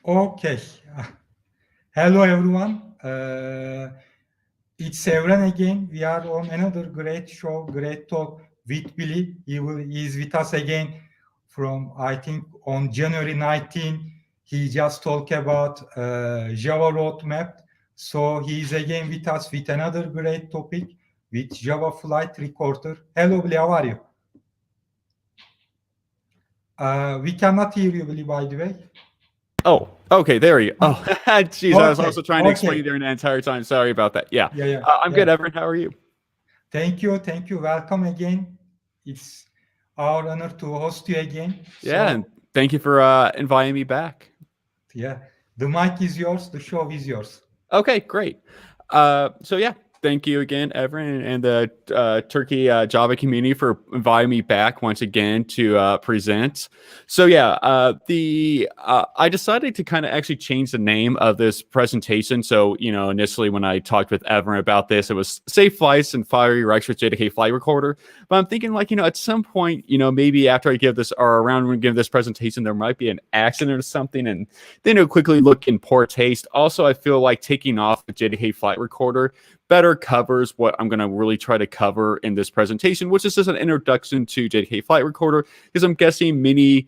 Okay. Hello, everyone. It's Evren again. We are on another great show, great talk with Billy. He is with us again from, I think, on January 19. He just talked about Java roadmap. So he is again with us with another great topic with Java Flight Recorder. Hello, Billy. How are you? We cannot hear you, Billy, by the way. Oh, okay, there you go. Oh, jeez, I was Okay. also trying to explain during the entire time. Sorry about that. Yeah, I'm good, Everett. How are you? Thank you. Welcome again. It's our honor to host you again. Yeah, and thank you for inviting me back. Yeah, the mic is yours. The show is yours. Okay, great. So yeah, thank you again, Everett, and the Turkey Java community for inviting me back once again to present. So yeah, I decided to kind of actually change the name of this presentation. So initially when I talked with Everett about this, it was Safe Flights and Fiery Rex with JDK Flight Recorder. But I'm thinking at some point, maybe after I give this or around when I give this presentation, there might be an accident or something, and then it'll quickly look in poor taste. Also, I feel like taking off the JDK Flight Recorder better covers what I'm going to really try to cover in this presentation, which is just an introduction to JDK Flight Recorder, because I'm guessing many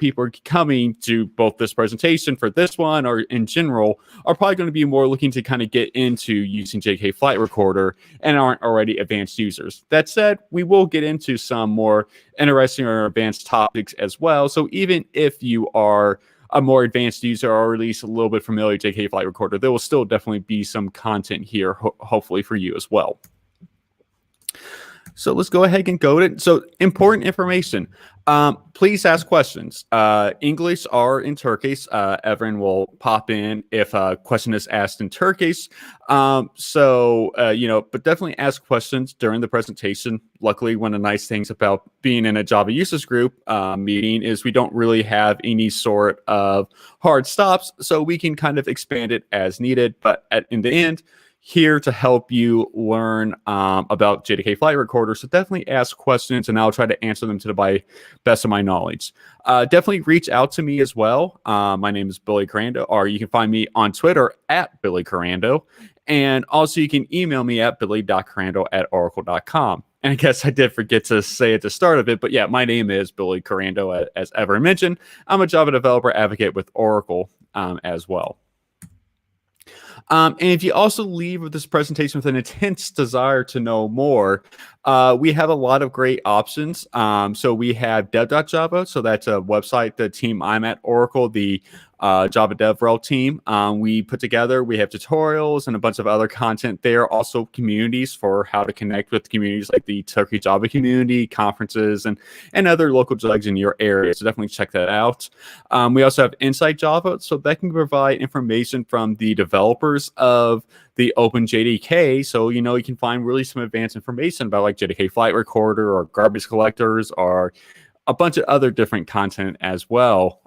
people are coming to both this presentation for this one or in general are probably going to be more looking to kind of get into using JDK Flight Recorder and aren't already advanced users. That said, we will get into some more interesting or advanced topics as well. So even if you are a more advanced user or at least a little bit familiar with JDK Flight Recorder, there will still definitely be some content here, hopefully for you as well. So let's go ahead and go to it. So important information. Please ask questions. English or in Turkish. Evren will pop in if a question is asked in Turkish. But definitely ask questions during the presentation. Luckily, one of the nice things about being in a Java users group meeting is we don't really have any sort of hard stops, so we can kind of expand it as needed. But in the end, here to help you learn about JDK Flight Recorder. So definitely ask questions, and I'll try to answer them to the best of my knowledge. Definitely reach out to me as well. My name is Billy Carando, or you can find me on Twitter at Billy Carando. And also you can email me at billy.carando@oracle.com. And I guess I did forget to say at the start of it, but yeah, my name is Billy Carando, as ever mentioned. I'm a Java developer advocate with Oracle as well. And if you also leave with this presentation with an intense desire to know more, we have a lot of great options. So we have dev.java. So that's a website, the team I'm at, Oracle, the Java DevRel team. We put together, we have tutorials and a bunch of other content there. Also communities for how to connect with communities like the Turkey Java community, conferences, and other local jugs in your area. So definitely check that out. We also have Insight Java. So that can provide information from the developers of the Open JDK. So, you can find really some advanced information about like JDK Flight Recorder or garbage collectors or a bunch of other different content as well.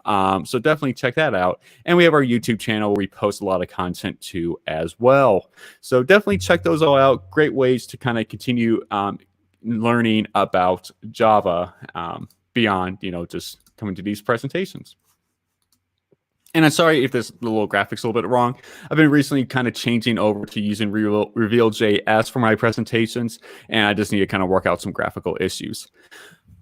So definitely check that out. And we have our YouTube channel where we post a lot of content too as well. So definitely check those all out. Great ways to kind of continue learning about Java beyond, just coming to these presentations. And I'm sorry if this little graphic's a little bit wrong. I've been recently kind of changing over to using Reveal.js for my presentations, and I just need to kind of work out some graphical issues.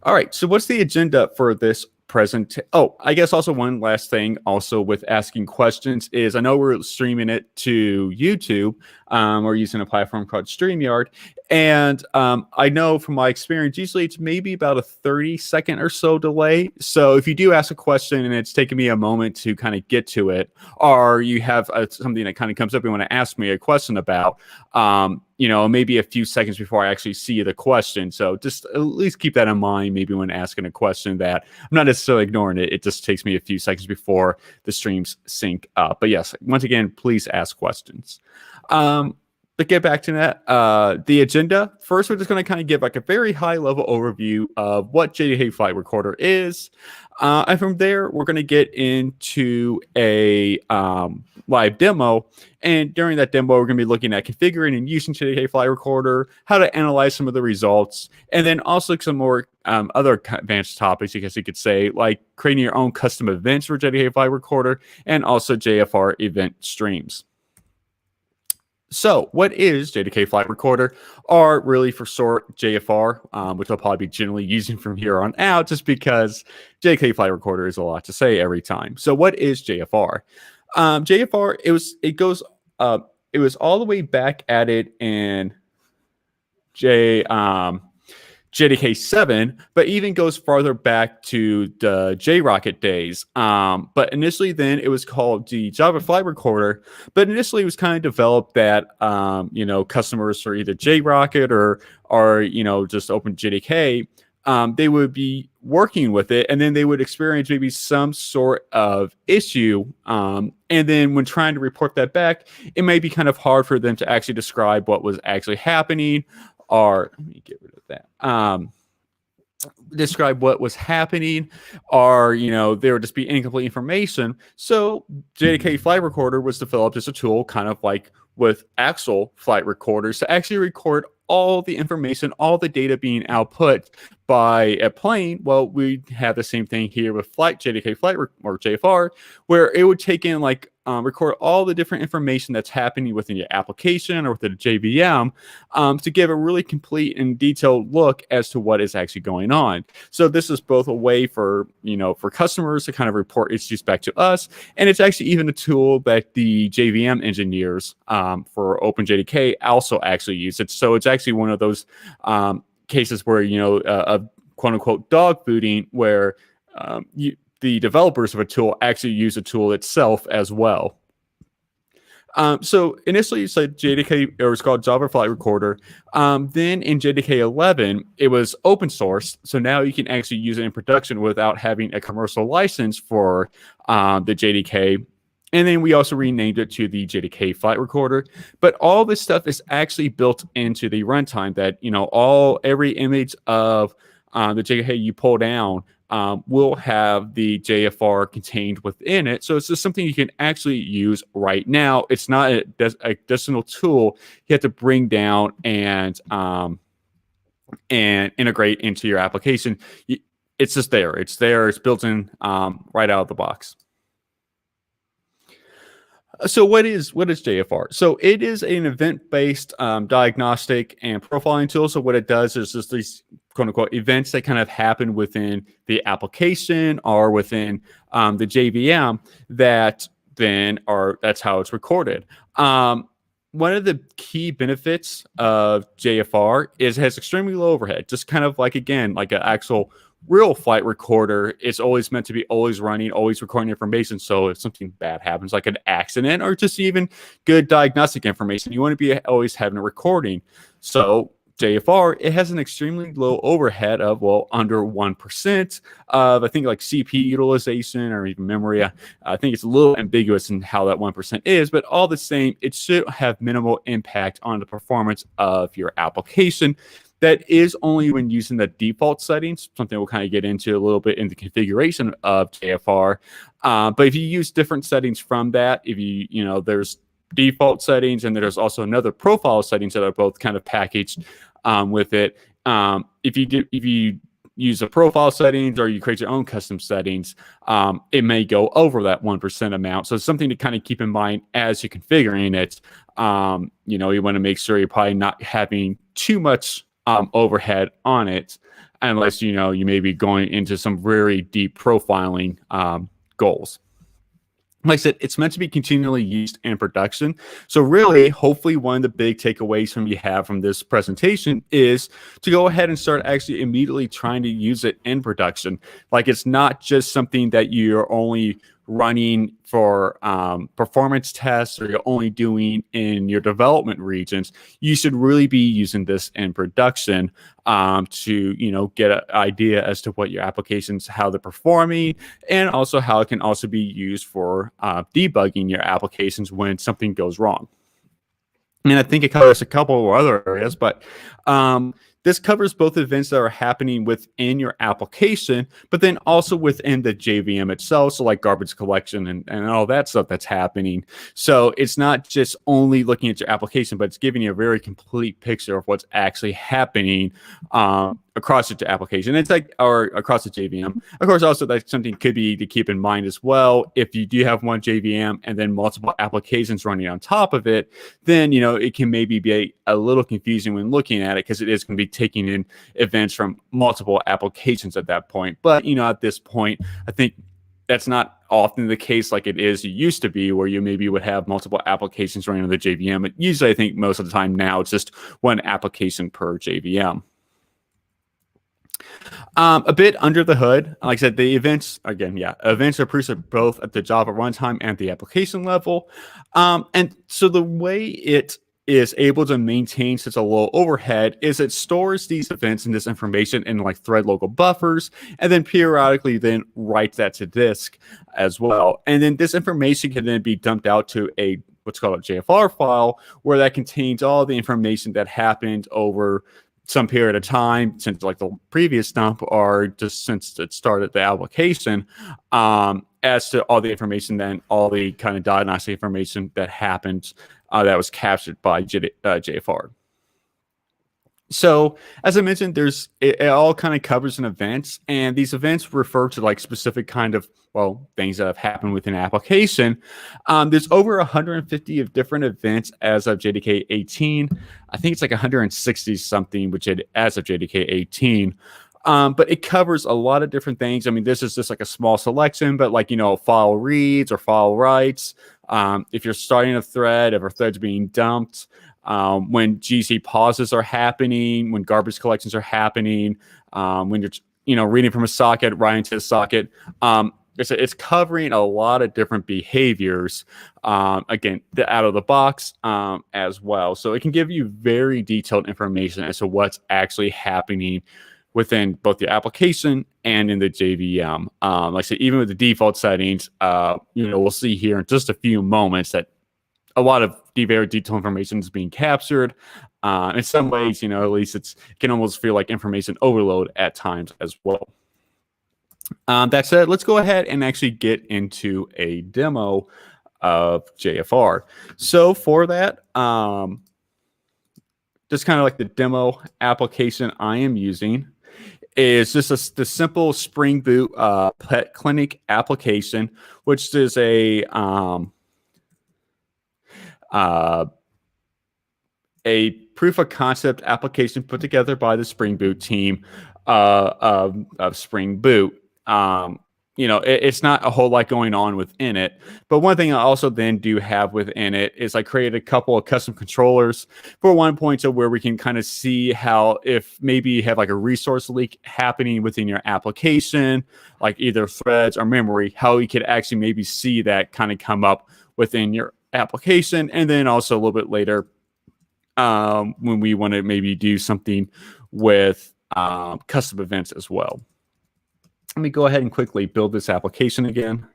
All right, so what's the agenda for this presentation? Oh, I guess also one last thing also with asking questions is I know we're streaming it to YouTube. We're using a platform called StreamYard. And I know from my experience, usually it's maybe about a 30-second or so delay. So if you do ask a question and it's taken me a moment to kind of get to it, or you have something that kind of comes up you want to ask me a question about, maybe a few seconds before I actually see the question. So just at least keep that in mind, maybe when asking a question that I'm not necessarily ignoring it. It just takes me a few seconds before the streams sync up. But yes, once again, please ask questions. But to get back to that, the agenda, first we're just going to kind of give like a very high level overview of what JDK Flight Recorder is. And from there, we're going to get into a live demo. And during that demo, we're going to be looking at configuring and using JDK Flight Recorder, how to analyze some of the results, and then also some more other advanced topics, I guess you could say, like creating your own custom events for JDK Flight Recorder and also JFR event streams. So what is JDK Flight Recorder, or really for short JFR, which I'll probably be generally using from here on out just because JDK Flight Recorder is a lot to say every time. So what is JFR? JFR, it was all the way back added in JDK 7, but even goes farther back to the JRocket days. But initially then it was called the Java Flight Recorder, but initially it was kind of developed that, customers for either JRocket or just OpenJDK, they would be working with it, and then they would experience maybe some sort of issue. And then when trying to report that back, it may be kind of hard for them to actually describe what was actually happening. Or let me get rid of that. Describe what was happening, or there would just be incomplete information. So JDK Flight Recorder was developed as a tool, kind of like with actual flight recorders, to actually record all the information, all the data being output by a plane. Well, we have the same thing here with JDK Flight or JFR, where it would take in record all the different information that's happening within your application or within a JVM, to give a really complete and detailed look as to what is actually going on. So this is both a way for customers to kind of report issues back to us, and it's actually even a tool that the JVM engineers for OpenJDK also actually use it. So it's actually one of those cases where of quote unquote dog fooding, where the developers of a tool actually use a tool itself as well. So initially, it's like JDK, it was called Java Flight Recorder. Then in JDK 11, it was open sourced. So now you can actually use it in production without having a commercial license for the JDK. And then we also renamed it to the JDK Flight Recorder. But all this stuff is actually built into the runtime, that every image of the JDK you pull down will have the JFR contained within it. So it's just something you can actually use right now. It's not an additional tool you have to bring down and integrate into your application. It's just there. It's there. It's built in right out of the box. So what is JFR? So it is an event-based diagnostic and profiling tool. So what it does is just these quote unquote events that kind of happen within the application or within the JVM that's how it's recorded. One of the key benefits of JFR is it has extremely low overhead, just kind of like an actual real flight recorder. It's always meant to be always running, always recording information. So if something bad happens, like an accident or just even good diagnostic information, you want to be always having a recording. So JFR, it has an extremely low overhead of, under 1% of, I think, like CPU utilization or even memory. I think it's a little ambiguous in how that 1% is, but all the same, it should have minimal impact on the performance of your application. That is only when using the default settings, something we'll kind of get into a little bit in the configuration of JFR. But if you use different settings from that, there's default settings, and there's also another profile settings that are both kind of packaged with it. If you use the profile settings or you create your own custom settings, it may go over that 1% amount. So it's something to kind of keep in mind as you're configuring it. You want to make sure you're probably not having too much overhead on it, unless you may be going into some very deep profiling goals. Like I said, it's meant to be continually used in production. So really, hopefully, one of the big takeaways you have from this presentation is to go ahead and start actually immediately trying to use it in production. Like, it's not just something that you're only running for performance tests, or you're only doing in your development regions. You should really be using this in production to get an idea as to what your applications, how they're performing, and also how it can also be used for debugging your applications when something goes wrong. And I think it covers a couple of other areas, but this covers both events that are happening within your application, but then also within the JVM itself. So, like garbage collection and all that stuff that's happening. So, it's not just only looking at your application, but it's giving you a very complete picture of what's actually happening across your application. It's like, or across the JVM. Of course, also that's something could be to keep in mind as well. If you do have one JVM and then multiple applications running on top of it, then it can maybe be a little confusing when looking at it, because it is going to be taking in events from multiple applications at that point. But at this point, I think that's not often the case like it used to be, where you maybe would have multiple applications running on the JVM. But usually, I think most of the time now it's just one application per JVM. A bit under the hood, like I said, the events, again, events are produced both at the Java runtime and the application level. And so the way it is able to maintain such a low overhead is it stores these events and this information in like thread local buffers, and then periodically then writes that to disk as well. And then this information can then be dumped out to what's called a JFR file, where that contains all the information that happened over some period of time since like the previous dump, or just since it started the application, as to all the information, then all the kind of diagnostic information that happened that was captured by JFR. So, as I mentioned, it all kind of covers an event, and these events refer to like specific kind of things that have happened within an application. There's over 150 of different events as of JDK 18. I think it's like 160 something, as of JDK 18. But it covers a lot of different things. I mean, this is just like a small selection, but like, file reads or file writes. If you're starting a thread, if a thread's being dumped, when GC pauses are happening, when garbage collections are happening, when you're reading from a socket, writing to the socket. It's covering a lot of different behaviors, again, out of the box as well. So it can give you very detailed information as to what's actually happening within both the application and in the JVM. Like I said, even with the default settings, we'll see here in just a few moments that a lot of the very detailed information is being captured. In some ways, at least it can almost feel like information overload at times as well. That said, let's go ahead and actually get into a demo of JFR. So for that, just kind of like the demo application I am using is just the simple Spring Boot Pet Clinic application, which is a proof of concept application put together by the Spring Boot team of Spring Boot. It's not a whole lot going on within it. But one thing I also then do have within it is I created a couple of custom controllers for one point, so where we can kind of see how, if maybe you have like a resource leak happening within your application, like either threads or memory, how you could actually maybe see that kind of come up within your application. And then also a little bit later, when we want to maybe do something with custom events as well. Let me go ahead and quickly build this application again.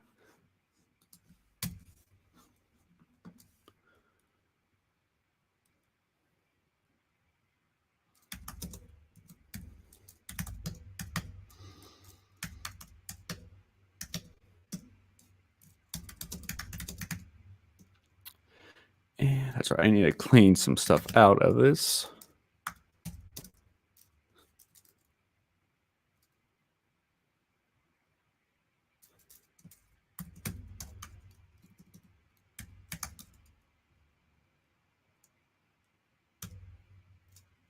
And that's right, I need to clean some stuff out of this.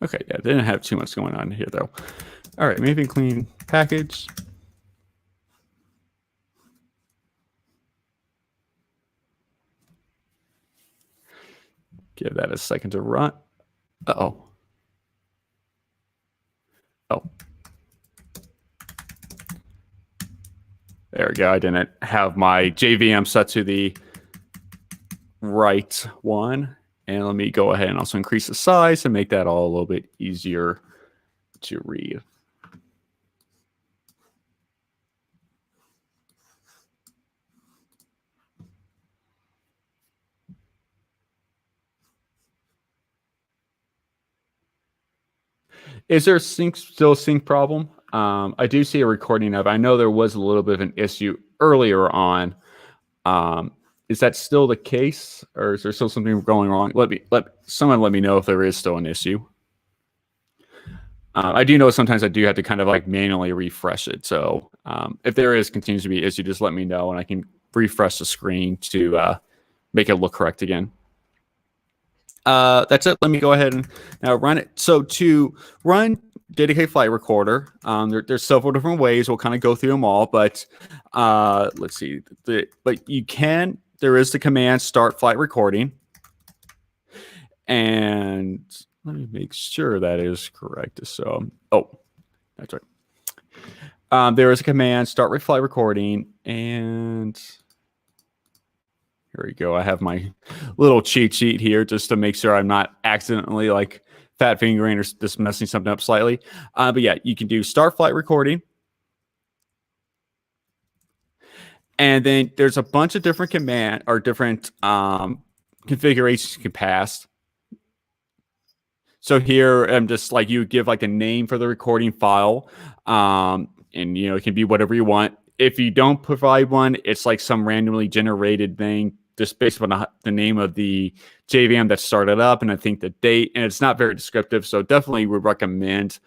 Okay, yeah, didn't have too much going on here though. All right, maybe clean package. Give that a second to run. Uh-oh. Oh. There we go. I didn't have my JVM set to the right one. And let me go ahead and also increase the size and make that all a little bit easier to read. Is there still a sync problem? I do see a recording of. I know there was a little bit of an issue earlier on. Is that still the case, or is there still something going wrong? Someone let me know if there is still an issue. I do know sometimes I do have to kind of like manually refresh it. So if there continues to be an issue, just let me know and I can refresh the screen to make it look correct again. That's it. Let me go ahead and now run it. So to run JDK Flight Recorder, there's several different ways. We'll kind of go through them all, but let's see. There is the command start flight recording. And let me make sure that is correct. So, that's right. There is a command start flight recording, and here we go. I have my little cheat sheet here just to make sure I'm not accidentally like fat fingering or just messing something up slightly. But yeah, you can do start flight recording. And then there's a bunch of different command or different configurations you can pass. So here I'm just like you give like a name for the recording file. And it can be whatever you want. If you don't provide one, it's like some randomly generated thing just based on the name of the JVM that started up and I think the date, and it's not very descriptive. So definitely would recommend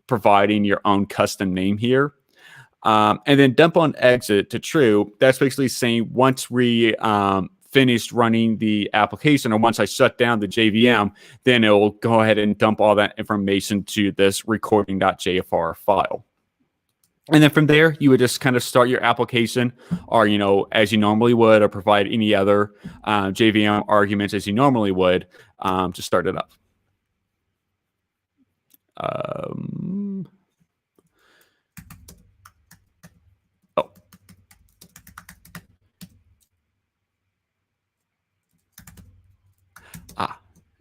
providing your own custom name here. And then dump on exit to true. That's basically saying once we finished running the application, or once I shut down the JVM, then it will go ahead and dump all that information to this recording.jfr file. And then from there, you would just kind of start your application, or as you normally would, or provide any other JVM arguments as you normally would to start it up.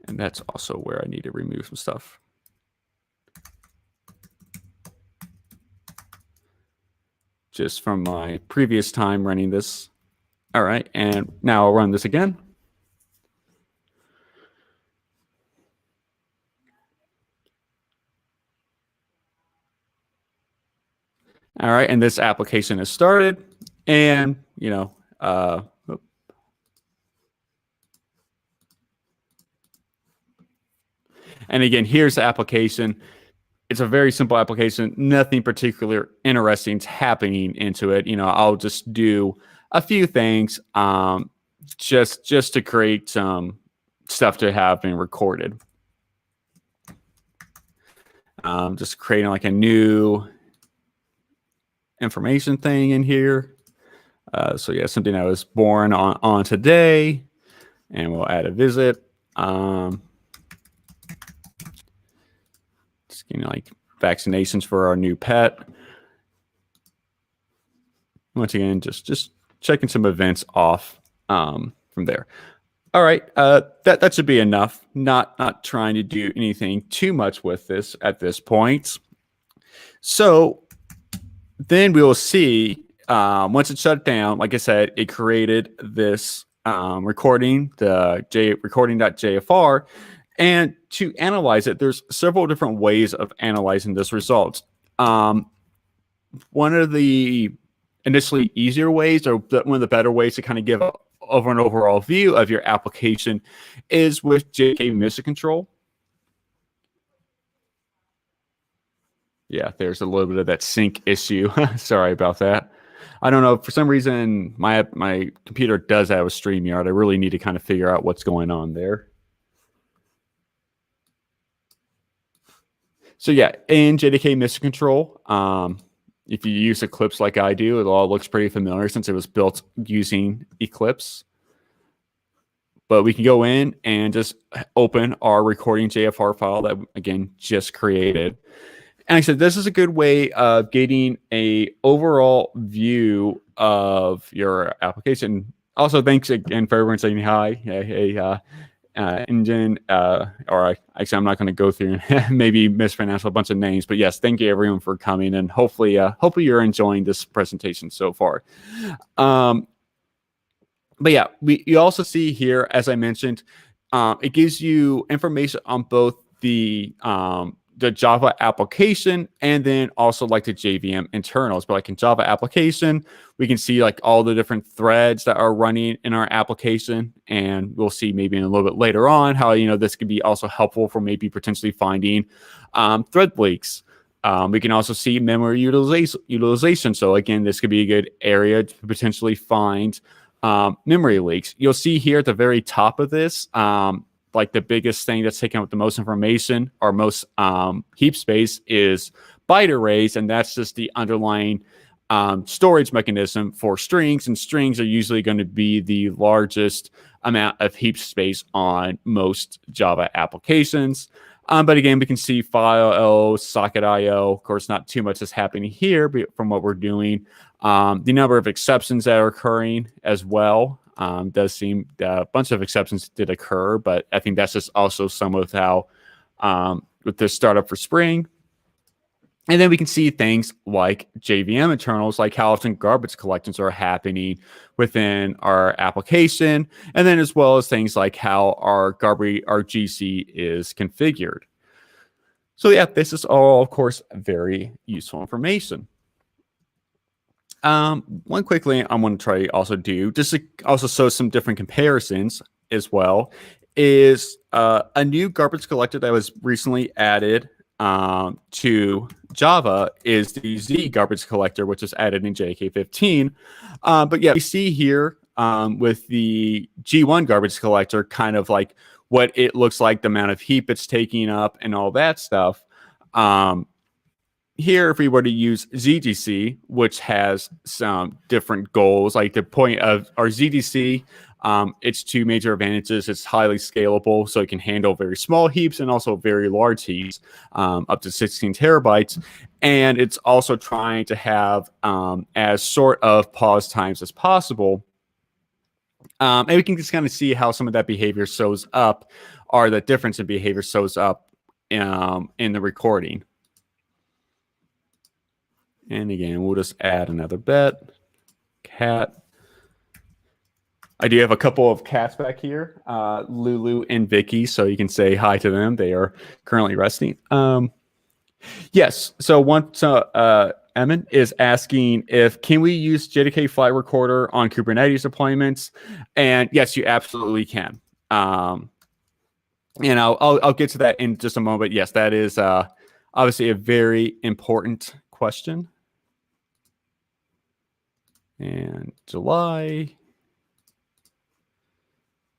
And that's also where I need to remove some stuff. Just from my previous time running this. All right, and now I'll run this again. All right, and this application has started, and and again, here's the application. It's a very simple application. Nothing particular interesting is happening into it. I'll just do a few things just to create some stuff to have been recorded. Just creating like a new information thing in here. So yeah, something I was born on today, and we'll add a visit. Like vaccinations for our new pet. Once again, just checking some events off from there. All right, that should be enough. Not trying to do anything too much with this at this point. So then we will see once it's shut down. Like I said, it created this recording, the recording.jfr. And to analyze it, there's several different ways of analyzing this result. One of the initially easier ways, or one of the better ways to kind of give an overall view of your application, is with JDK Mission Control. Yeah, there's a little bit of that sync issue. Sorry about that. I don't know. For some reason, my computer does have a StreamYard. I really need to kind of figure out what's going on there. So yeah, in JDK Mission Control, if you use Eclipse like I do, it all looks pretty familiar since it was built using Eclipse. But we can go in and just open our recording JFR file that, again, just created. And I said, this is a good way of getting a overall view of your application. Also, thanks again for everyone saying hi. Hey, engine, or actually, I'm not going to go through and maybe mispronounce a bunch of names, but yes, thank you everyone for coming, and hopefully you're enjoying this presentation so far. But yeah, you also see here, as I mentioned, it gives you information on both the the Java application, and then also like the JVM internals. But like in Java application, we can see like all the different threads that are running in our application, and we'll see maybe in a little bit later on how this could be also helpful for maybe potentially finding thread leaks. We can also see memory utilization. So again, this could be a good area to potentially find memory leaks. You'll see here at the very top of this, like the biggest thing that's taking up the most information or most heap space is byte arrays, and that's just the underlying storage mechanism for strings, and strings are usually going to be the largest amount of heap space on most Java applications. But again, we can see file socket IO. Of course, not too much is happening here, but from what we're doing, the number of exceptions that are occurring as well does seem a bunch of exceptions did occur, but I think that's just also some of how with the startup for Spring. And then we can see things like JVM internals, like how often garbage collections are happening within our application, and then as well as things like how our GC is configured. So yeah, this is all, of course, very useful information. One quick thing I want to try to also do, just to also show some different comparisons as well, is a new garbage collector that was recently added to Java is the Z garbage collector, which is added in JDK 15. But yeah, we see here with the G1 garbage collector, kind of like what it looks like, the amount of heap it's taking up and all that stuff. Here, if we were to use ZGC, which has some different goals, like the point of our ZGC, its two major advantages: it's highly scalable, so it can handle very small heaps and also very large heaps, up to 16 terabytes. And it's also trying to have as short of pause times as possible. And we can just kind of see how some of that behavior shows up, or the difference in behavior shows up in the recording. And again, we'll just add another bet. Cat. I do have a couple of cats back here, Lulu and Vicky, so you can say hi to them. They are currently resting. Yes, so Emin is asking can we use JDK Flight Recorder on Kubernetes deployments? And yes, you absolutely can. And I'll get to that in just a moment. Yes, that is obviously a very important question. And July,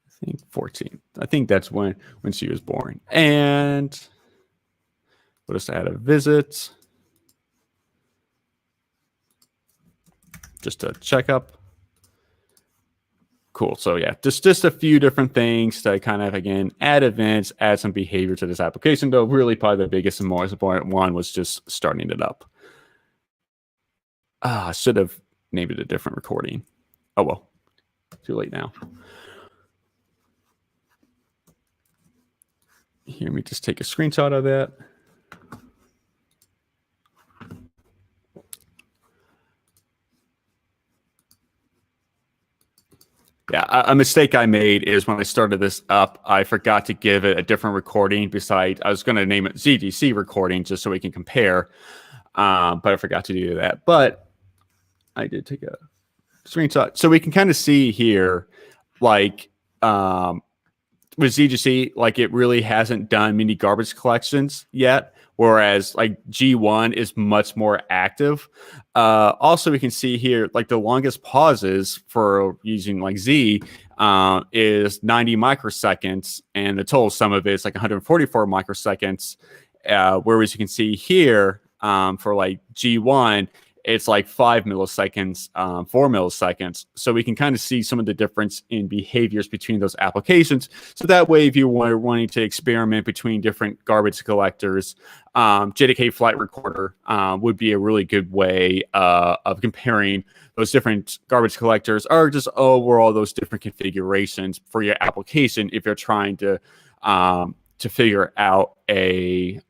I think 14th. I think that's when she was born. And we'll just add a visit. Just a checkup. Cool. So yeah, just a few different things to kind of, again, add events, add some behavior to this application, though really probably the biggest and most important one was just starting it up. I should have named it a different recording. Oh, well, too late now. Here, let me just take a screenshot of that. Yeah, a mistake I made is when I started this up, I forgot to give it a different recording. Besides, I was going to name it ZGC recording just so we can compare, but I forgot to do that. But I did take a screenshot. So we can kind of see here, like with ZGC, like it really hasn't done many garbage collections yet, whereas like G1 is much more active. Also, we can see here, like the longest pauses for using like Z is 90 microseconds, and the total sum of it is like 144 microseconds. Whereas you can see here for like G1, it's like 5 milliseconds, 4 milliseconds. So we can kind of see some of the difference in behaviors between those applications. So that way, if you were wanting to experiment between different garbage collectors, JDK Flight Recorder would be a really good way of comparing those different garbage collectors, or just overall those different configurations for your application if you're trying to figure out a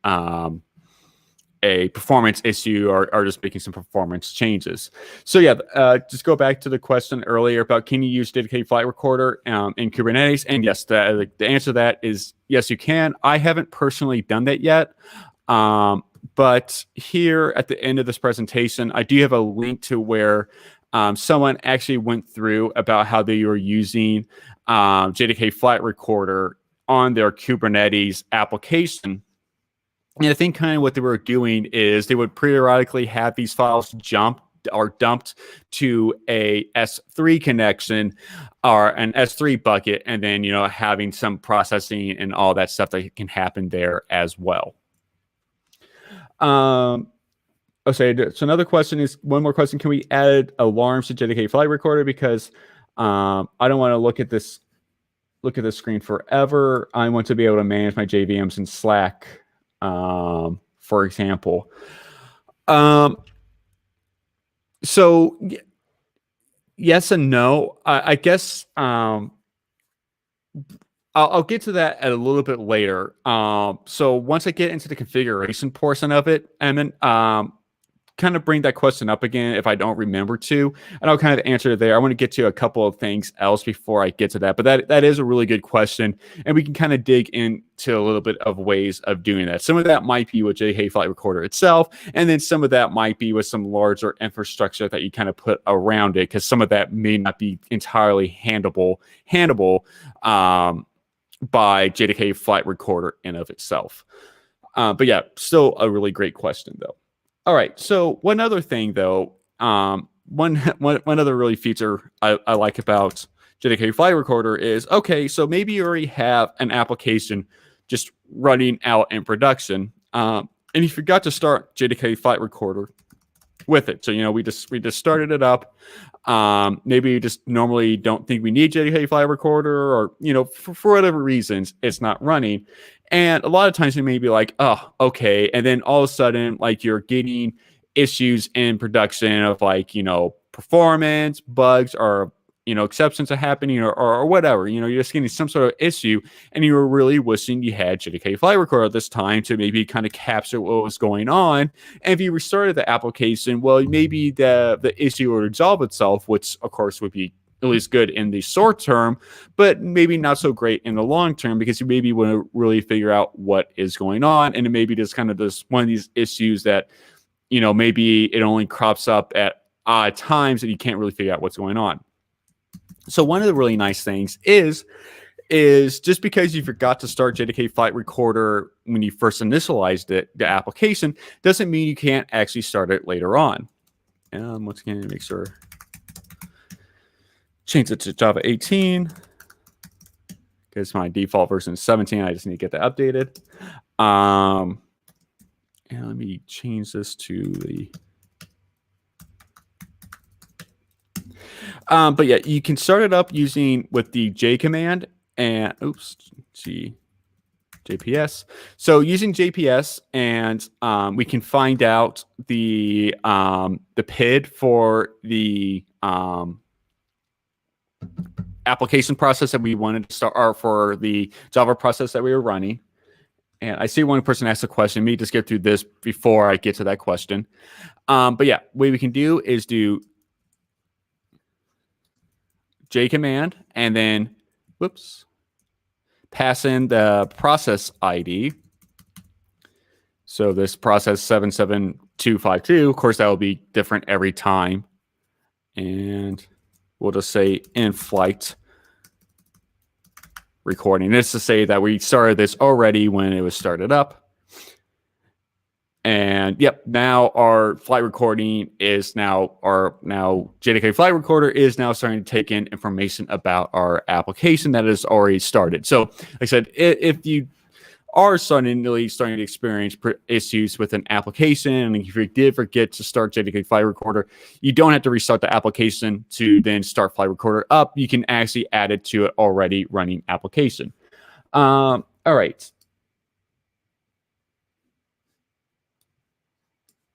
performance issue or just making some performance changes. So yeah, just go back to the question earlier about can you use JDK Flight Recorder in Kubernetes? And yes, the answer to that is yes, you can. I haven't personally done that yet. But here at the end of this presentation, I do have a link to where someone actually went through about how they were using JDK Flight Recorder on their Kubernetes application. And I think kind of what they were doing is they would periodically have these files dumped to a S3 connection or an S3 bucket, and then, you know, having some processing and all that stuff that can happen there as well. Okay, so another question is, one more question: can we add alarms to JDK Flight Recorder? Because I don't want to look at this screen forever. I want to be able to manage my JVMs in Slack, for example. So yes and no. I guess I'll get to that at a little bit later. So once I get into the configuration portion of it, Emin, kind of bring that question up again if I don't remember to, and I'll kind of answer it there. I want to get to a couple of things else before I get to that, but that is a really good question, and we can kind of dig into a little bit of ways of doing that. Some of that might be with JDK Flight Recorder itself, and then some of that might be with some larger infrastructure that you kind of put around it, because some of that may not be entirely handleable by JDK Flight Recorder in of itself. But yeah, still a really great question though. All right, so one other thing though, one other really feature I like about JDK Flight Recorder is, okay, so maybe you already have an application just running out in production, and you forgot to start JDK Flight Recorder with it. So, you know, we just started it up. Maybe you just normally don't think we need JDK Flight Recorder, or, you know, for whatever reasons, it's not running. And a lot of times we may be like, oh, okay. And then all of a sudden, like, you're getting issues in production of, like, you know, performance bugs, or, you know, exceptions are happening, or whatever. You know, you're just getting some sort of issue, and you were really wishing you had JDK Flight Recorder at this time to maybe kind of capture what was going on. And if you restarted the application, well, maybe the issue would resolve itself, which of course would be at least good in the short term, but maybe not so great in the long term, because you maybe want to really figure out what is going on. And it may be just kind of this one of these issues that, you know, maybe it only crops up at odd times and you can't really figure out what's going on. So one of the really nice things is just because you forgot to start JDK Flight Recorder when you first initialized it, the application, doesn't mean you can't actually start it later on. Once again, make sure, change it to Java 18, because my default version is 17. I just need to get that updated. And let me change this to the... but yeah, you can start it up using with the J command, and JPS. So using JPS, and we can find out the PID for the application process that we wanted to start, or for the Java process that we were running. And I see one person asked a question. Let me just get through this before I get to that question. But yeah, what we can do is do J command, and then, pass in the process ID. So this process 77252, of course, that will be different every time. And we'll just say in flight recording. This to say that we started this already when it was started up. And yep, now our flight recording is now JDK Flight Recorder is now starting to take in information about our application that is already started. So like I said, if you are starting to experience issues with an application, and if you did forget to start JDK Flight Recorder, you don't have to restart the application to then start Flight Recorder up. You can actually add it to an already running application. All right.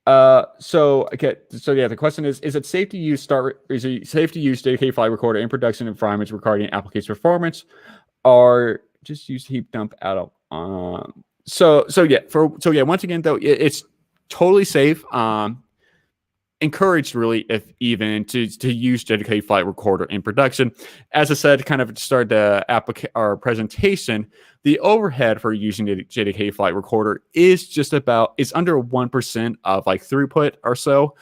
So yeah, the question is it safe to use JDK Flight Recorder in production environments regarding application performance, or just use heap dump out of so yeah, once again though, it's totally safe. encouraged really, if even, to use JDK Flight Recorder in production. As I said, kind of to start the our presentation, the overhead for using the JDK Flight Recorder is under 1% of like throughput or so.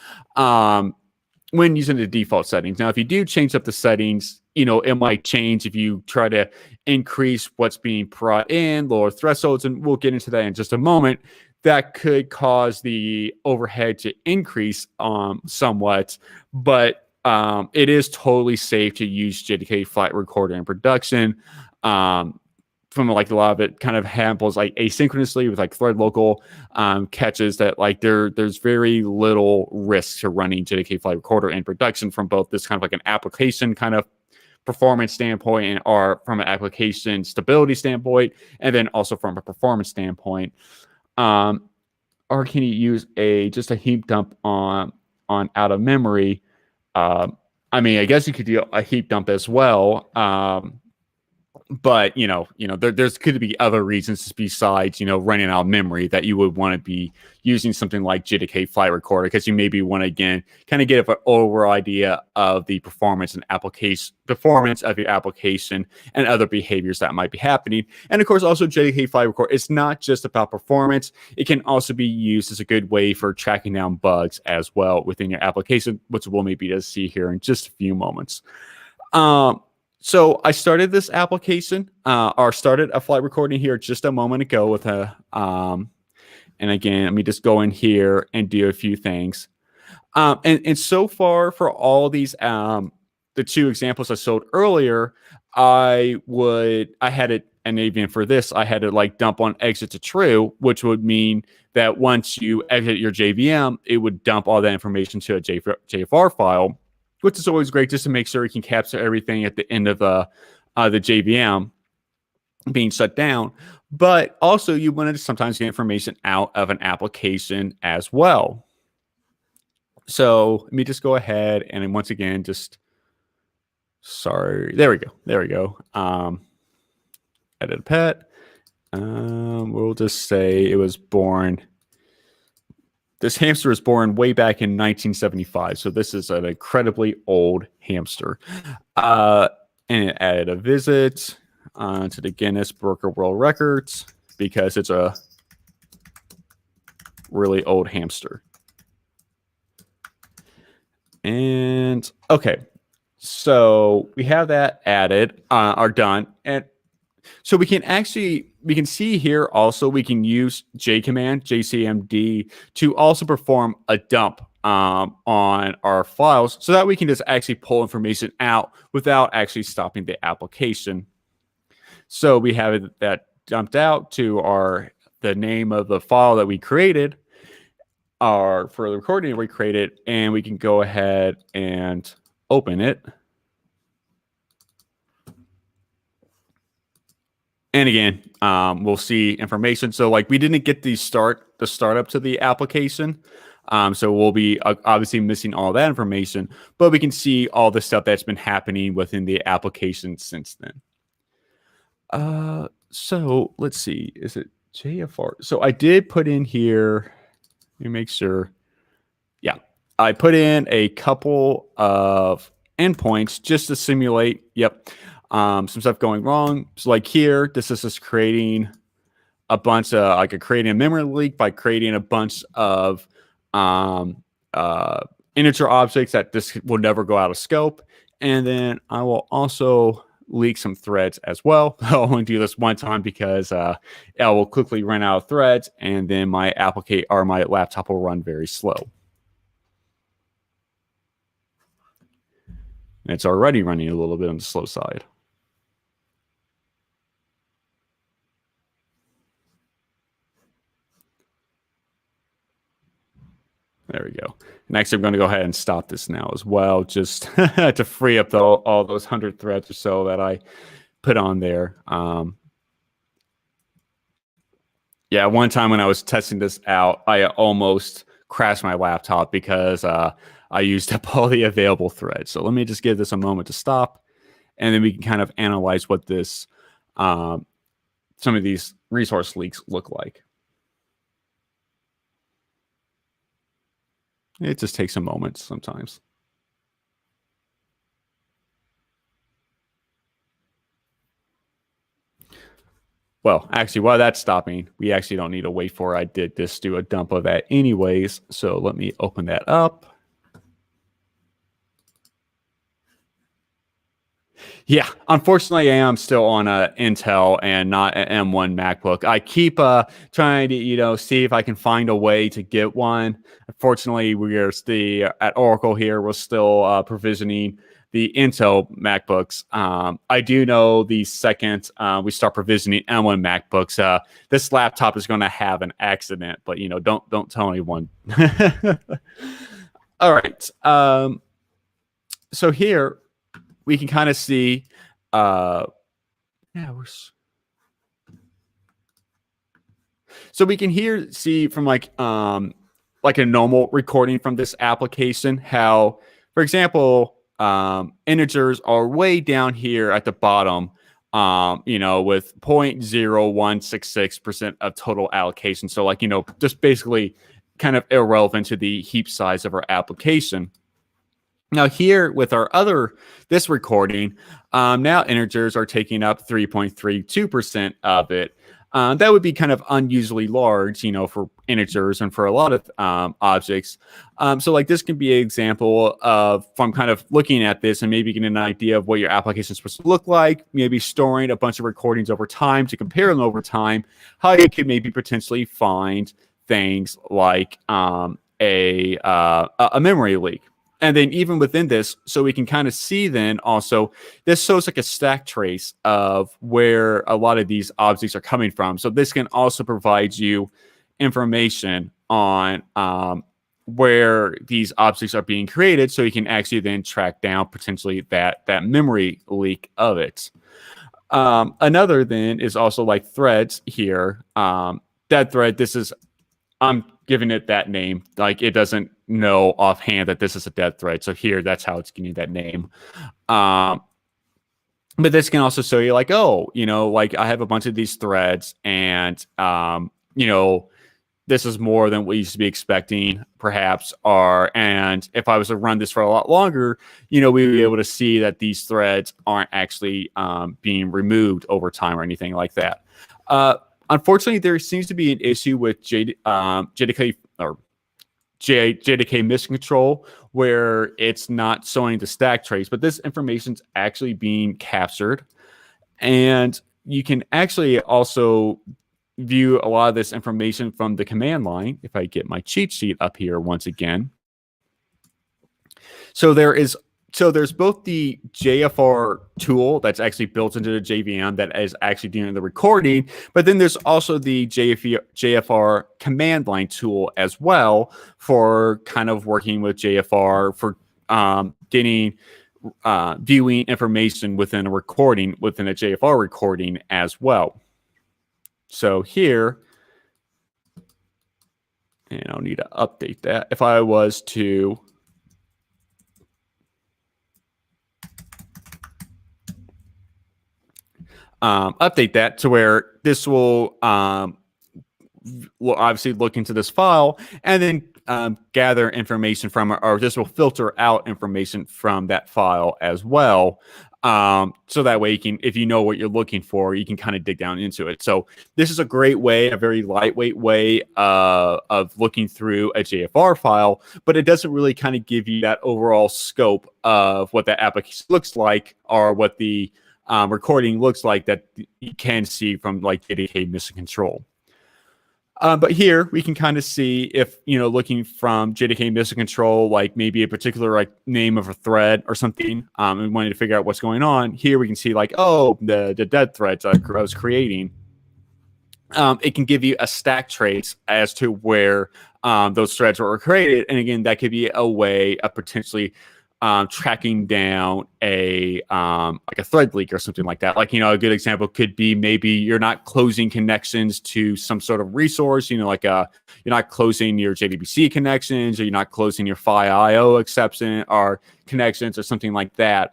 When using the default settings. Now, if you do change up the settings, it might change if you try to increase what's being brought in, lower thresholds, and we'll get into that in just a moment. That could cause the overhead to increase somewhat, but it is totally safe to use JDK Flight Recorder in production. From like a lot of it kind of handles like asynchronously with like thread local catches that like there's very little risk to running JDK Flight Recorder in production from both this kind of like an application kind of performance standpoint or from an application stability standpoint, and then also from a performance standpoint. Or can you use just a heap dump on out of memory? I mean, I guess you could do a heap dump as well. But there's could be other reasons besides running out of memory that you would want to be using something like JDK Flight Recorder, because you maybe want to again kind of get an overall idea of the performance of your application and other behaviors that might be happening. And of course, also JDK Flight Recorder is not just about performance; it can also be used as a good way for tracking down bugs as well within your application, which we'll maybe just see here in just a few moments. So I started this application, or started a flight recording here just a moment ago with and again, let me just go in here and do a few things. And so far for all these, the two examples I showed earlier, I had it, and even for this, I had to like dump on exit to true, which would mean that once you exit your JVM, it would dump all that information to a JFR file, which is always great just to make sure you can capture everything at the end of the JVM being shut down. But also you wanted to sometimes get information out of an application as well. So let me just go ahead and then once again, there we go. Edit a pet. We'll just say it was born. This hamster was born way back in 1975, so this is an incredibly old hamster. And it added a visit to the Guinness Book of World Records because it's a really old hamster. And okay, so we have that added, are done, and so we can see here also we can use JCMD to also perform a dump on our files so that we can just actually pull information out without actually stopping the application. So we have that dumped out to the name of the file that we created, for the recording we created, and we can go ahead and open it. And again, we'll see information. So like we didn't get the startup to the application. So we'll be obviously missing all that information, but we can see all the stuff that's been happening within the application since then. So let's see, is it JFR? So I did put in here, let me make sure. Yeah, I put in a couple of endpoints just to simulate. Yep. Some stuff going wrong. So like here, this is just creating a bunch of, creating a memory leak by creating a bunch of integer objects that this will never go out of scope. And then I will also leak some threads as well. I'll only do this one time because I will quickly run out of threads, and then my laptop will run very slow. And it's already running a little bit on the slow side. There we go. Next, I'm going to go ahead and stop this now as well, just to free up all those 100 threads or so that I put on there. Yeah, one time when I was testing this out, I almost crashed my laptop because I used up all the available threads. So let me just give this a moment to stop, and then we can kind of analyze what this some of these resource leaks look like. It just takes a moment sometimes. Well, actually, while that's stopping, we actually don't need to wait for it. I did just do a dump of that anyways. So let me open that up. Yeah, unfortunately, I am still on a Intel and not an M1 MacBook. I keep trying to, see if I can find a way to get one. Unfortunately, we are at Oracle here. We're still provisioning the Intel MacBooks. I do know the second we start provisioning M1 MacBooks, this laptop is going to have an accident. But don't tell anyone. All right. So here we can kind of see, so we can see from like a normal recording from this application how, for example, integers are way down here at the bottom, with 0.0166% of total allocation. So just basically kind of irrelevant to the heap size of our application. Now here with this recording, now integers are taking up 3.32% of it. That would be kind of unusually large, for integers and for a lot of objects. So this can be an example of, from kind of looking at this and maybe getting an idea of what your application is supposed to look like, maybe storing a bunch of recordings over time to compare them over time, how you could maybe potentially find things like a memory leak. And then even within this, so we can kind of see then also, this shows like a stack trace of where a lot of these objects are coming from. So this can also provide you information on where these objects are being created, so you can actually then track down potentially that memory leak of it. Another then is also like threads here. That thread, I'm giving it that name. Like it doesn't know offhand that this is a dead thread. So here, that's how it's getting that name. But this can also show you like, like I have a bunch of these threads and, this is more than we used to be expecting perhaps and if I was to run this for a lot longer, we would be able to see that these threads aren't actually being removed over time or anything like that. Unfortunately, there seems to be an issue with JDK or JDK mission control where it's not showing the stack trace, but this information is actually being captured. And you can actually also view a lot of this information from the command line. If I get my cheat sheet up here once again. So there's both the JFR tool that's actually built into the JVM that is actually doing the recording, but then there's also the JFR command line tool as well for kind of working with JFR for getting viewing information within a recording, within a JFR recording as well. So here, and I'll need to update that. If I was to update that to where this will obviously look into this file and then gather information from it, or this will filter out information from that file as well. So that way you can, if you know what you're looking for, you can kind of dig down into it. So this is a great way, a very lightweight way of looking through a JFR file, but it doesn't really kind of give you that overall scope of what that application looks like or what the recording looks like that you can see from like JDK mission control. But here we can kind of see if, looking from JDK mission control, like maybe a particular like name of a thread or something, and wanting to figure out what's going on. Here we can see like, oh, the dead threads I was creating. It can give you a stack trace as to where those threads were created. And again, that could be a way of potentially tracking down a like a thread leak or something like that. Like, a good example could be maybe you're not closing connections to some sort of resource, like you're not closing your JDBC connections, or you're not closing your PHY-IO exception or connections or something like that.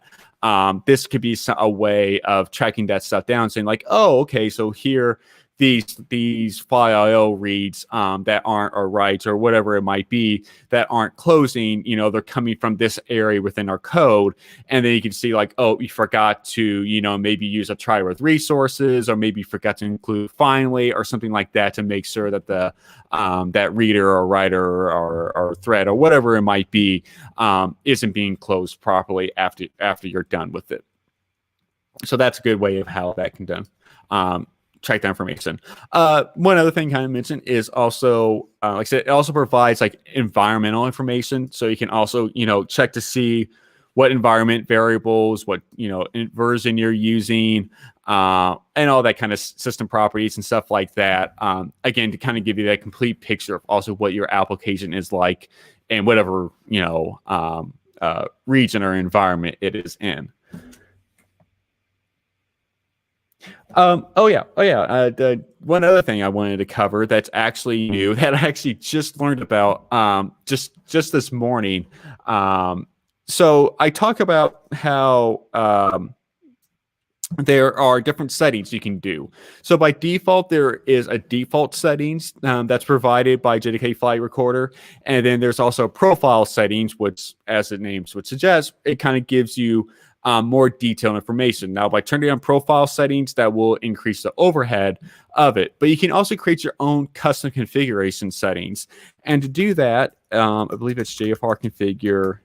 This could be a way of tracking that stuff down, saying like, oh, okay, so here these file IO reads that aren't, or writes, or whatever it might be, that aren't closing, they're coming from this area within our code. And then you can see like, oh, you forgot to, maybe use a try with resources, or maybe forgot to include finally, or something like that, to make sure that the that reader or writer or thread or whatever it might be isn't being closed properly after you're done with it. So that's a good way of how that can done. Track that information. One other thing kind of mentioned is also, like I said, it also provides like environmental information. So you can also, check to see what environment variables, what, version you're using, and all that kind of system properties and stuff like that. Again, to kind of give you that complete picture of also what your application is like and whatever, region or environment it is in. One other thing I wanted to cover that's actually new, that I actually just learned about just this morning. So I talk about how there are different settings you can do. So by default, there is a default settings that's provided by JDK Flight Recorder. And then there's also profile settings, which, as the name would suggest, it kind of gives you more detailed information. Now, by turning on profile settings, that will increase the overhead of it. But you can also create your own custom configuration settings. And to do that, I believe it's JFR configure.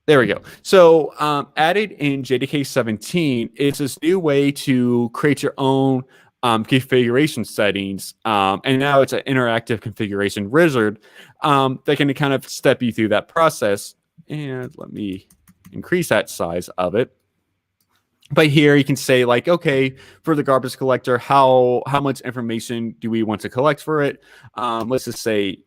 There we go. So added in JDK 17, it's this new way to create your own configuration settings. And now it's an interactive configuration wizard that can kind of step you through that process. And let me increase that size of it. But here you can say like, okay, for the garbage collector, how much information do we want to collect for it? Let's just say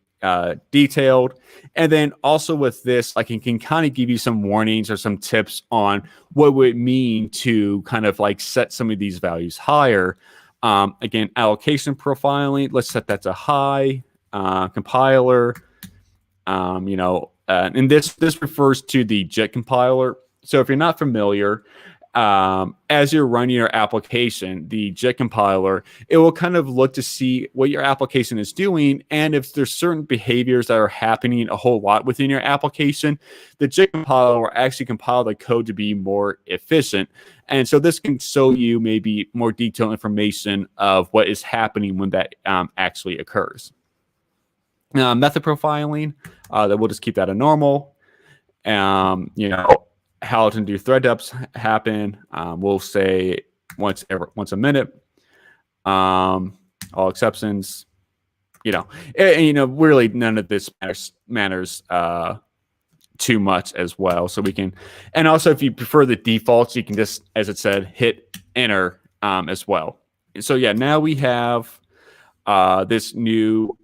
detailed. And then also with this, like, it can kind of give you some warnings or some tips on what would it mean to kind of like set some of these values higher. Again, allocation profiling, let's set that to high. Compiler, and this refers to the JIT compiler. So if you're not familiar, as you're running your application, the JIT compiler, it will kind of look to see what your application is doing. And if there's certain behaviors that are happening a whole lot within your application, the JIT compiler will actually compile the code to be more efficient. And so this can show you maybe more detailed information of what is happening when that actually occurs. Method profiling, that we'll just keep that a normal. How to do thread depths happen. We'll say once a minute. All exceptions. Really none of this matters too much as well. So we can, and also if you prefer the defaults, you can just, as it said, hit enter as well. So yeah, now we have this new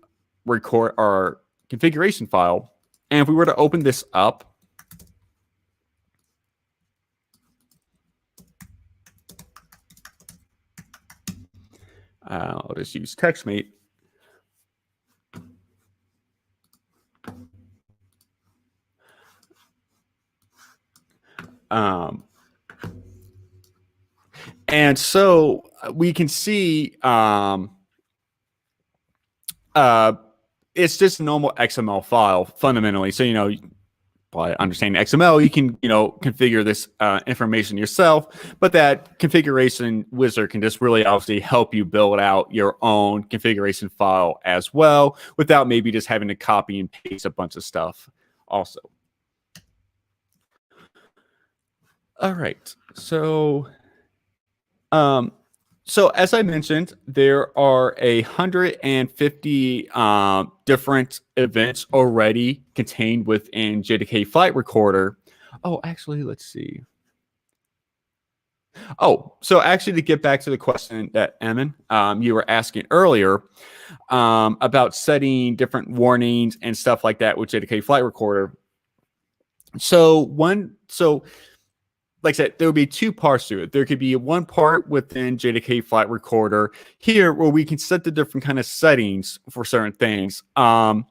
record our configuration file, and if we were to open this up, I'll just use TextMate. And so we can see it's just a normal XML file fundamentally. So, by understanding XML, you can, configure this information yourself, but that configuration wizard can just really obviously help you build out your own configuration file as well, without maybe just having to copy and paste a bunch of stuff also. All right. So as I mentioned, there are 150 different events already contained within JDK Flight Recorder. Oh, actually, let's see. Oh, so actually, to get back to the question that Emin, you were asking earlier about setting different warnings and stuff like that with JDK Flight Recorder. Like I said, there would be two parts to it. There could be one part within JDK Flight Recorder here where we can set the different kind of settings for certain things. So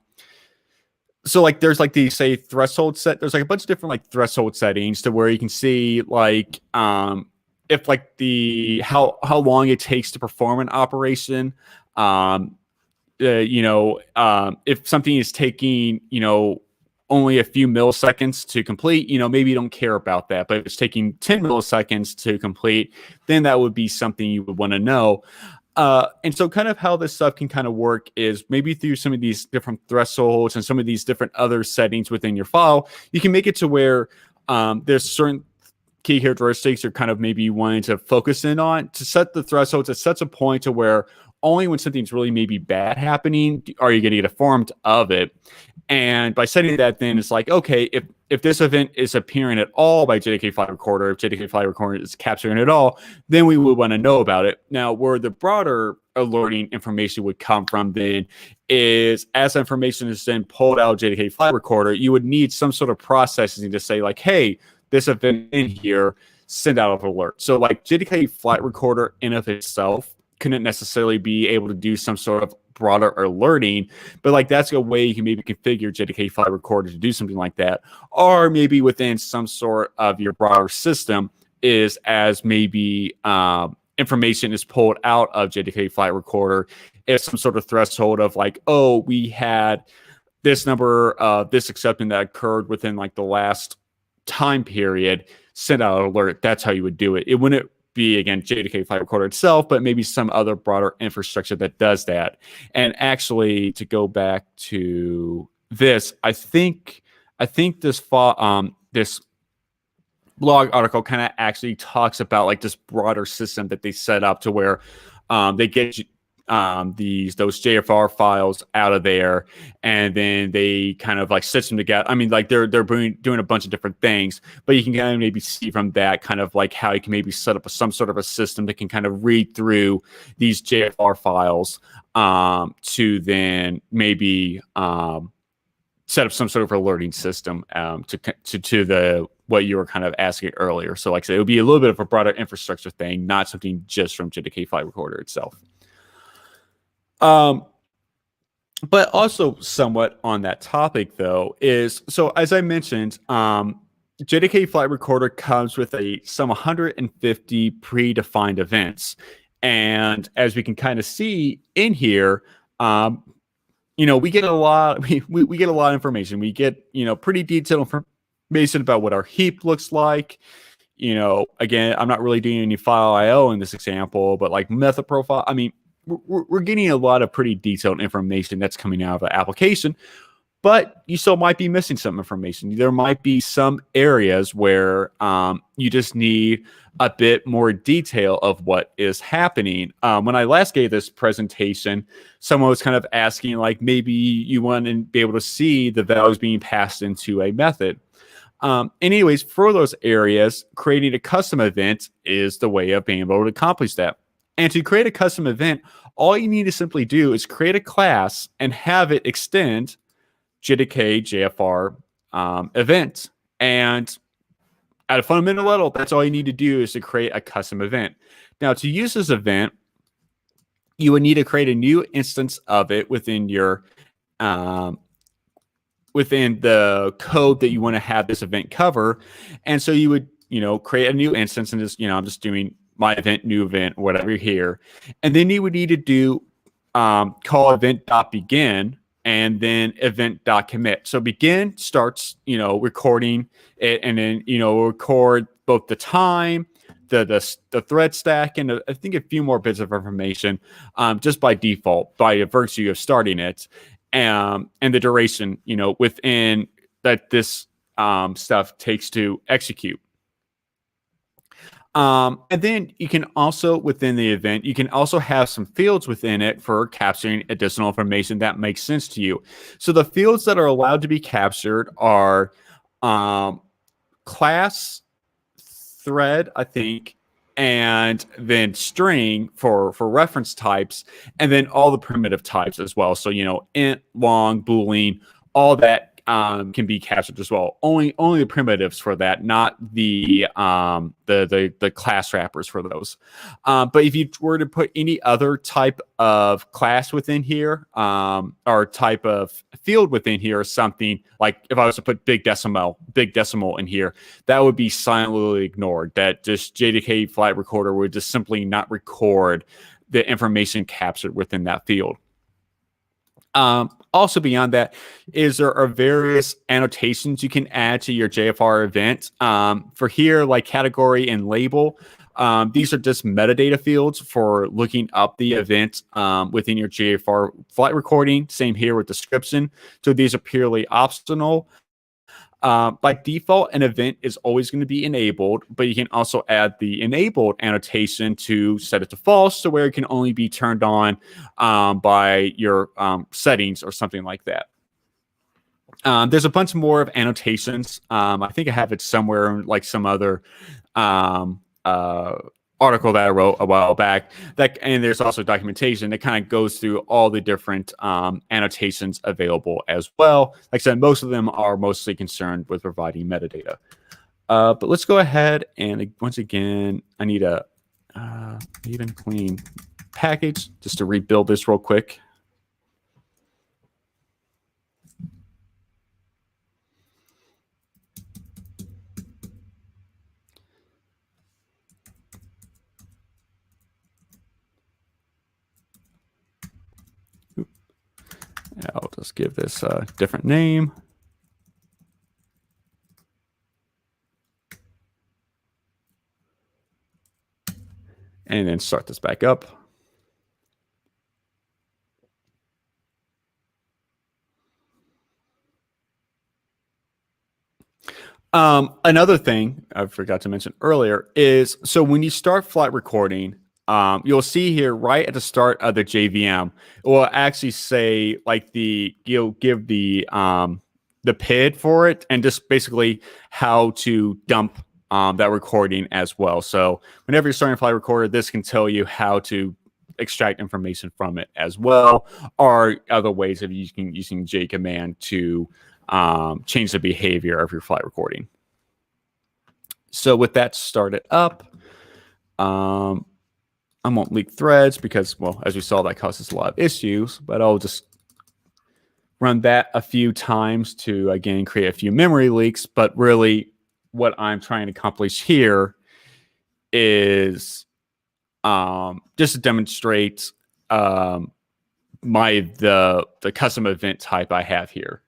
like there's like the threshold set. There's like a bunch of different like threshold settings to where you can see like if if like how long it takes to perform an operation. If something is taking, only a few milliseconds to complete, maybe you don't care about that. But if it's taking 10 milliseconds to complete, then that would be something you would want to know. And so kind of how this stuff can kind of work is maybe through some of these different thresholds and some of these different other settings within your file, you can make it to where there's certain key characteristics you're kind of maybe wanting to focus in on to set the thresholds at such a point to where only when something's really maybe bad happening are you going to get informed of it. And by setting that, then it's like, okay, if this event is appearing at all by JDK Flight Recorder, if JDK Flight Recorder is capturing it at all, then we would want to know about it. Now, where the broader alerting information would come from then is as information is then pulled out of JDK Flight Recorder, you would need some sort of processing to say like, hey, this event in here, send out an alert. So like JDK Flight Recorder in of itself couldn't necessarily be able to do some sort of broader alerting, but like that's a way you can maybe configure JDK Flight Recorder to do something like that. Or maybe within some sort of your broader system is as maybe information is pulled out of JDK Flight Recorder as some sort of threshold of like, oh, we had this number of this exception that occurred within like the last time period, send out an alert. That's how you would do it. It wouldn't be, again, JDK Flight Recorder itself, but maybe some other broader infrastructure that does that. And actually, to go back to this, I think this this blog article kind of actually talks about like this broader system that they set up to where they get those JFR files out of there, and then they kind of like stitch them together. I mean, like they're doing a bunch of different things, but you can kind of maybe see from that kind of like how you can maybe set up some sort of a system that can kind of read through these JFR files to then maybe set up some sort of alerting system to the what you were kind of asking earlier. So like I said, it would be a little bit of a broader infrastructure thing, not something just from JDK Flight Recorder itself. But also somewhat on that topic, though, is so as I mentioned, JDK Flight Recorder comes with some 150 predefined events, and as we can kind of see in here, we get a lot. We get a lot of information. We get pretty detailed information about what our heap looks like. Again, I'm not really doing any file IO in this example, but like method profile. I mean, we're getting a lot of pretty detailed information that's coming out of the application, but you still might be missing some information. There might be some areas where you just need a bit more detail of what is happening. When I last gave this presentation, someone was kind of asking, like, maybe you want to be able to see the values being passed into a method. Anyways, for those areas, creating a custom event is the way of being able to accomplish that. And to create a custom event, all you need to simply do is create a class and have it extend JDK JFR event. And at a fundamental level, that's all you need to do is to create a custom event. Now, to use this event, you would need to create a new instance of it within your within the code that you want to have this event cover. And so you would create a new instance and just I'm just doing my event, new event, whatever here. And then you would need to do call event.begin and then event.commit. So begin starts, recording it, and then, record both the time, the thread stack, and I think a few more bits of information just by default, by virtue of starting it, and the duration, within that this stuff takes to execute. And then you can also, within the event, you can also have some fields within it for capturing additional information that makes sense to you. So the fields that are allowed to be captured are class, thread, I think, and then string for reference types, and then all the primitive types as well. So, int, long, boolean, all that can be captured as well. Only the primitives for that, not the class wrappers for those. But if you were to put any other type of class within here, or type of field within here, or something like if I was to put big decimal in here, that would be silently ignored. That just JDK flight recorder would just simply not record the information captured within that field. Also beyond that is there are various annotations you can add to your JFR event. For here, like category and label, these are just metadata fields for looking up the event within your JFR flight recording. Same here with description. So these are purely optional. By default, an event is always going to be enabled, but you can also add the enabled annotation to set it to false, to where it can only be turned on by your settings or something like that. There's a bunch more of annotations. I think I have it somewhere in like some other article that I wrote a while back. And there's also documentation that kind of goes through all the different annotations available as well. Like I said, most of them are mostly concerned with providing metadata. But let's go ahead and once again, I need a even clean package just to rebuild this real quick. I'll just give this a different name. And then start this back up. Another thing I forgot to mention earlier is, so when you start flight recording, you'll see here right at the start of the JVM, it will actually say like you'll give the PID for it and just basically how to dump that recording as well. So whenever you're starting a flight recorder, this can tell you how to extract information from it as well, or other ways of using J command to change the behavior of your flight recording. So with that started up, I won't leak threads because, well, as we saw, that causes a lot of issues, but I'll just run that a few times to, again, create a few memory leaks. But really what I'm trying to accomplish here is just to demonstrate the custom event type I have here.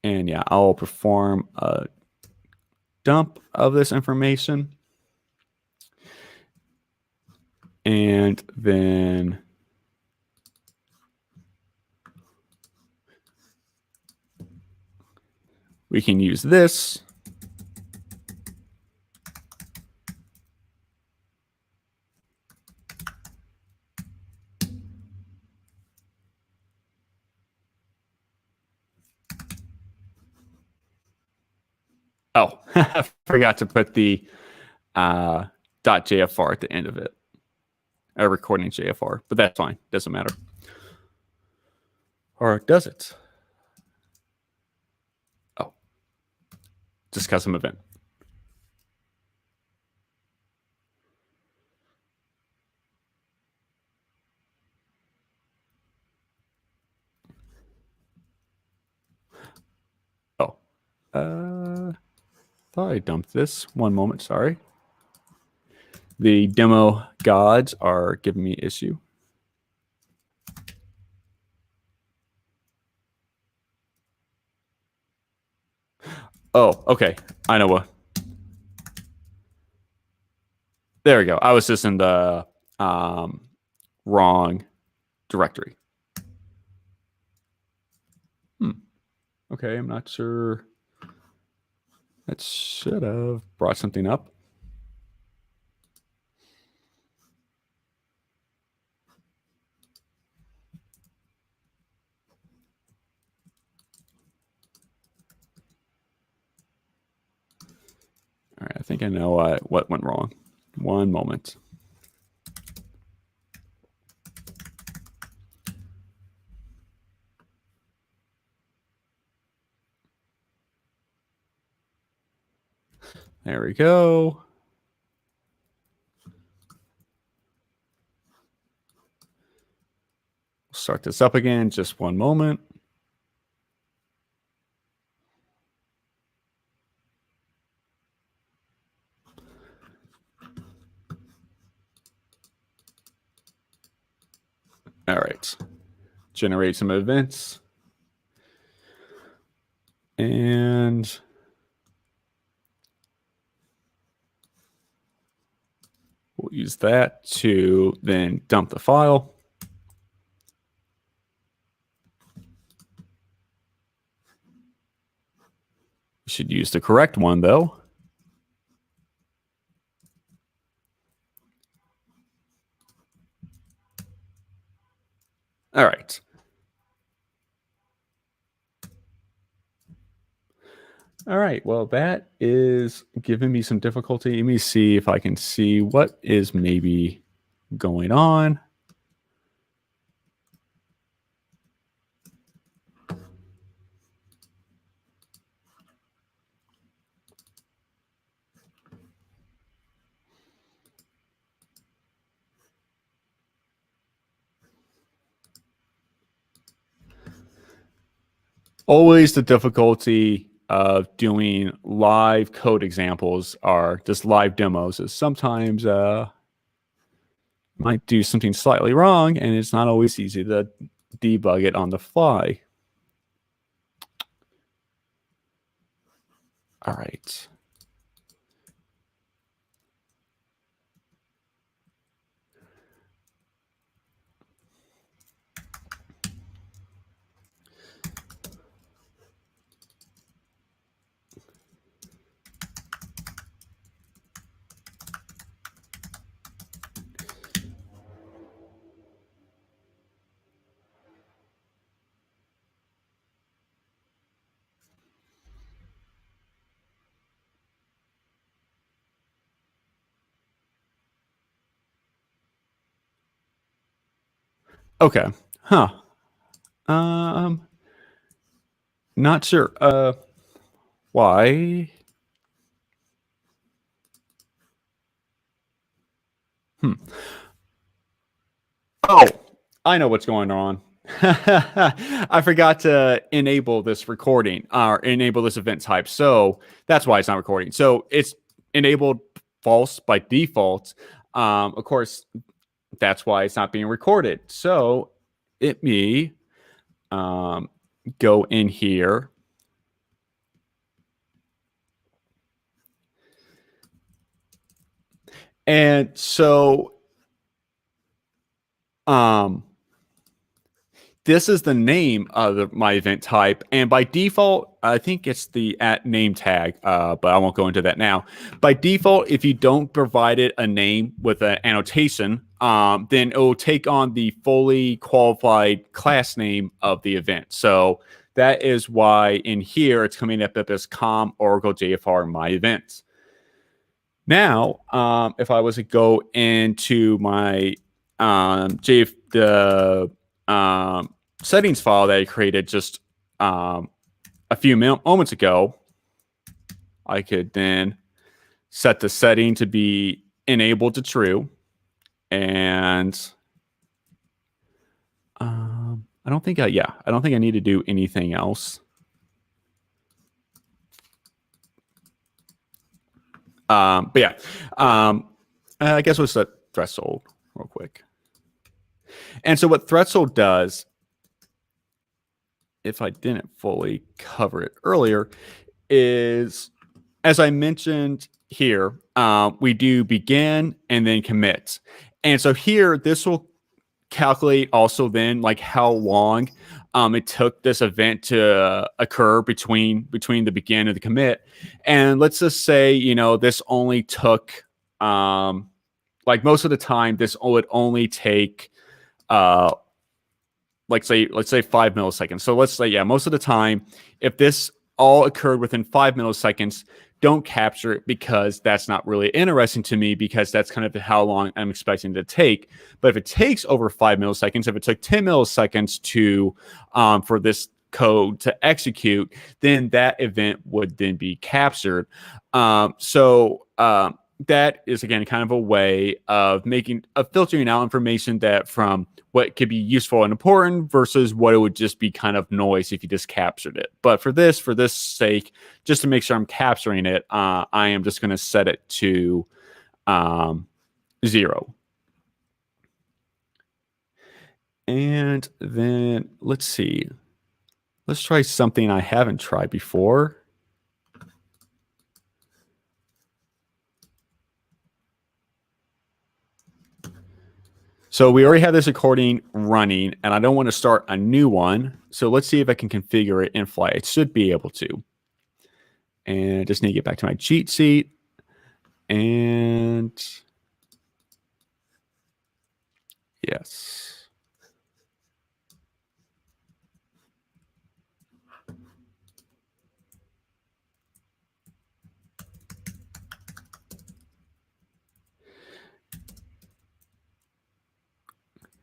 And yeah, I'll perform a dump of this information. And then we can use this. Oh, I forgot to put the .jfr at the end of it. A recording JFR, but that's fine. Doesn't matter. Or does it? Oh, just custom event. Oh, thought I dumped this. One moment, sorry. The demo gods are giving me issue. Oh, okay. I know what. There we go. I was just in the wrong directory. Okay, I'm not sure. That should have brought something up. All right, I think I know what went wrong. One moment. There we go. Start this up again. Just one moment. All right. Generate some events. And we'll use that to then dump the file. We should use the correct one, though. All right. All right. Well, that is giving me some difficulty. Let me see if I can see what is maybe going on. Always the difficulty of doing live code examples are just live demos is sometimes might do something slightly wrong, and it's not always easy to debug it on the fly. All right. Okay. Huh. Not sure. Why? Oh, I know what's going on. I forgot to enable this recording or enable this event type. So that's why it's not recording. So it's enabled false by default. Of course, that's why it's not being recorded. So let me go in here. And so this is the name of my event type. And by default, I think it's the @name tag, but I won't go into that now. By default, if you don't provide it a name with an annotation, then it will take on the fully qualified class name of the event. So that is why in here it's coming up as com Oracle JFR my events. Now, if I was to go into my settings file that I created just a few moments ago, I could then set the setting to be enabled to true. And I don't think I need to do anything else. But yeah, I guess we'll set threshold real quick. And so what threshold does, if I didn't fully cover it earlier, is, as I mentioned here, we do begin and then commit. And so here, this will calculate also then like how long it took this event to occur between the begin and the commit. And let's just say, you know, this only took like most of the time, this would only take let's say 5 milliseconds. So let's say, yeah, most of the time, if this all occurred within 5 milliseconds, don't capture it because that's not really interesting to me because that's kind of how long I'm expecting it to take. But if it takes over 5 milliseconds, if it took 10 milliseconds to for this code to execute, then that event would then be captured. That is, again, kind of a way of filtering out information that from what could be useful and important versus what it would just be kind of noise if you just captured it. But for this sake, just to make sure I'm capturing it, I am just going to set it to 0. And then let's see. Let's try something I haven't tried before. So we already have this recording running, and I don't want to start a new one. So let's see if I can configure it in flight. It should be able to. And I just need to get back to my cheat sheet. And yes.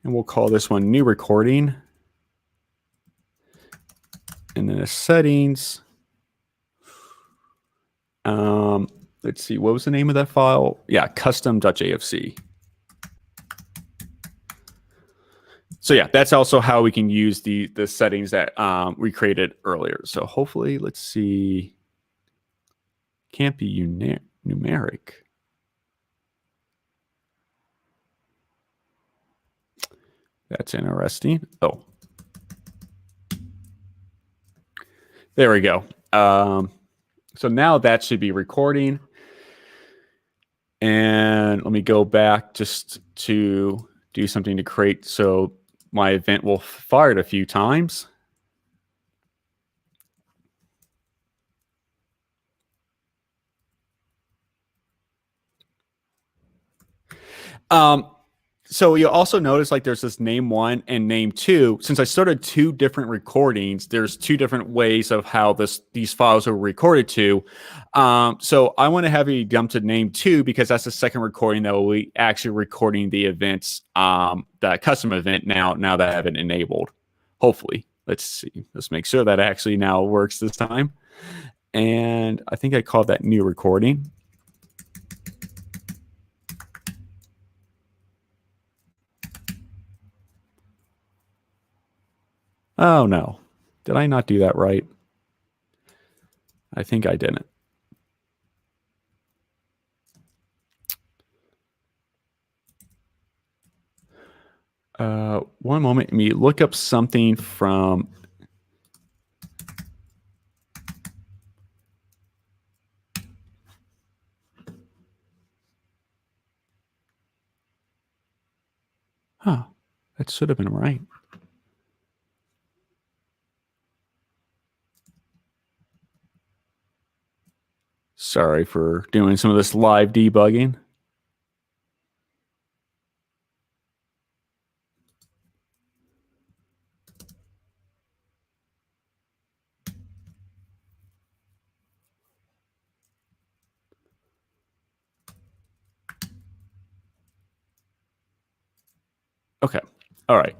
And we'll call this one new recording. And then the settings. Let's see, what was the name of that file? Yeah, custom.jfc. So yeah, that's also how we can use the settings that we created earlier. So hopefully, let's see. Can't be numeric. That's interesting. Oh, there we go. So now that should be recording. And let me go back just to do something to create so my event will fire it a few times. So you'll also notice like there's this name 1 and name 2. Since I started 2 different recordings, there's 2 different ways of how these files are recorded to. So I want to have you jump to name 2 because that's the second recording that will be actually recording the events, the custom event now that I have it enabled. Hopefully, let's see. Let's make sure that actually now works this time. And I think I called that new recording. Oh, no. Did I not do that right? I think I didn't. One moment. Let me look up something from... Huh. That should have been right. Sorry for doing some of this live debugging. Okay. All right.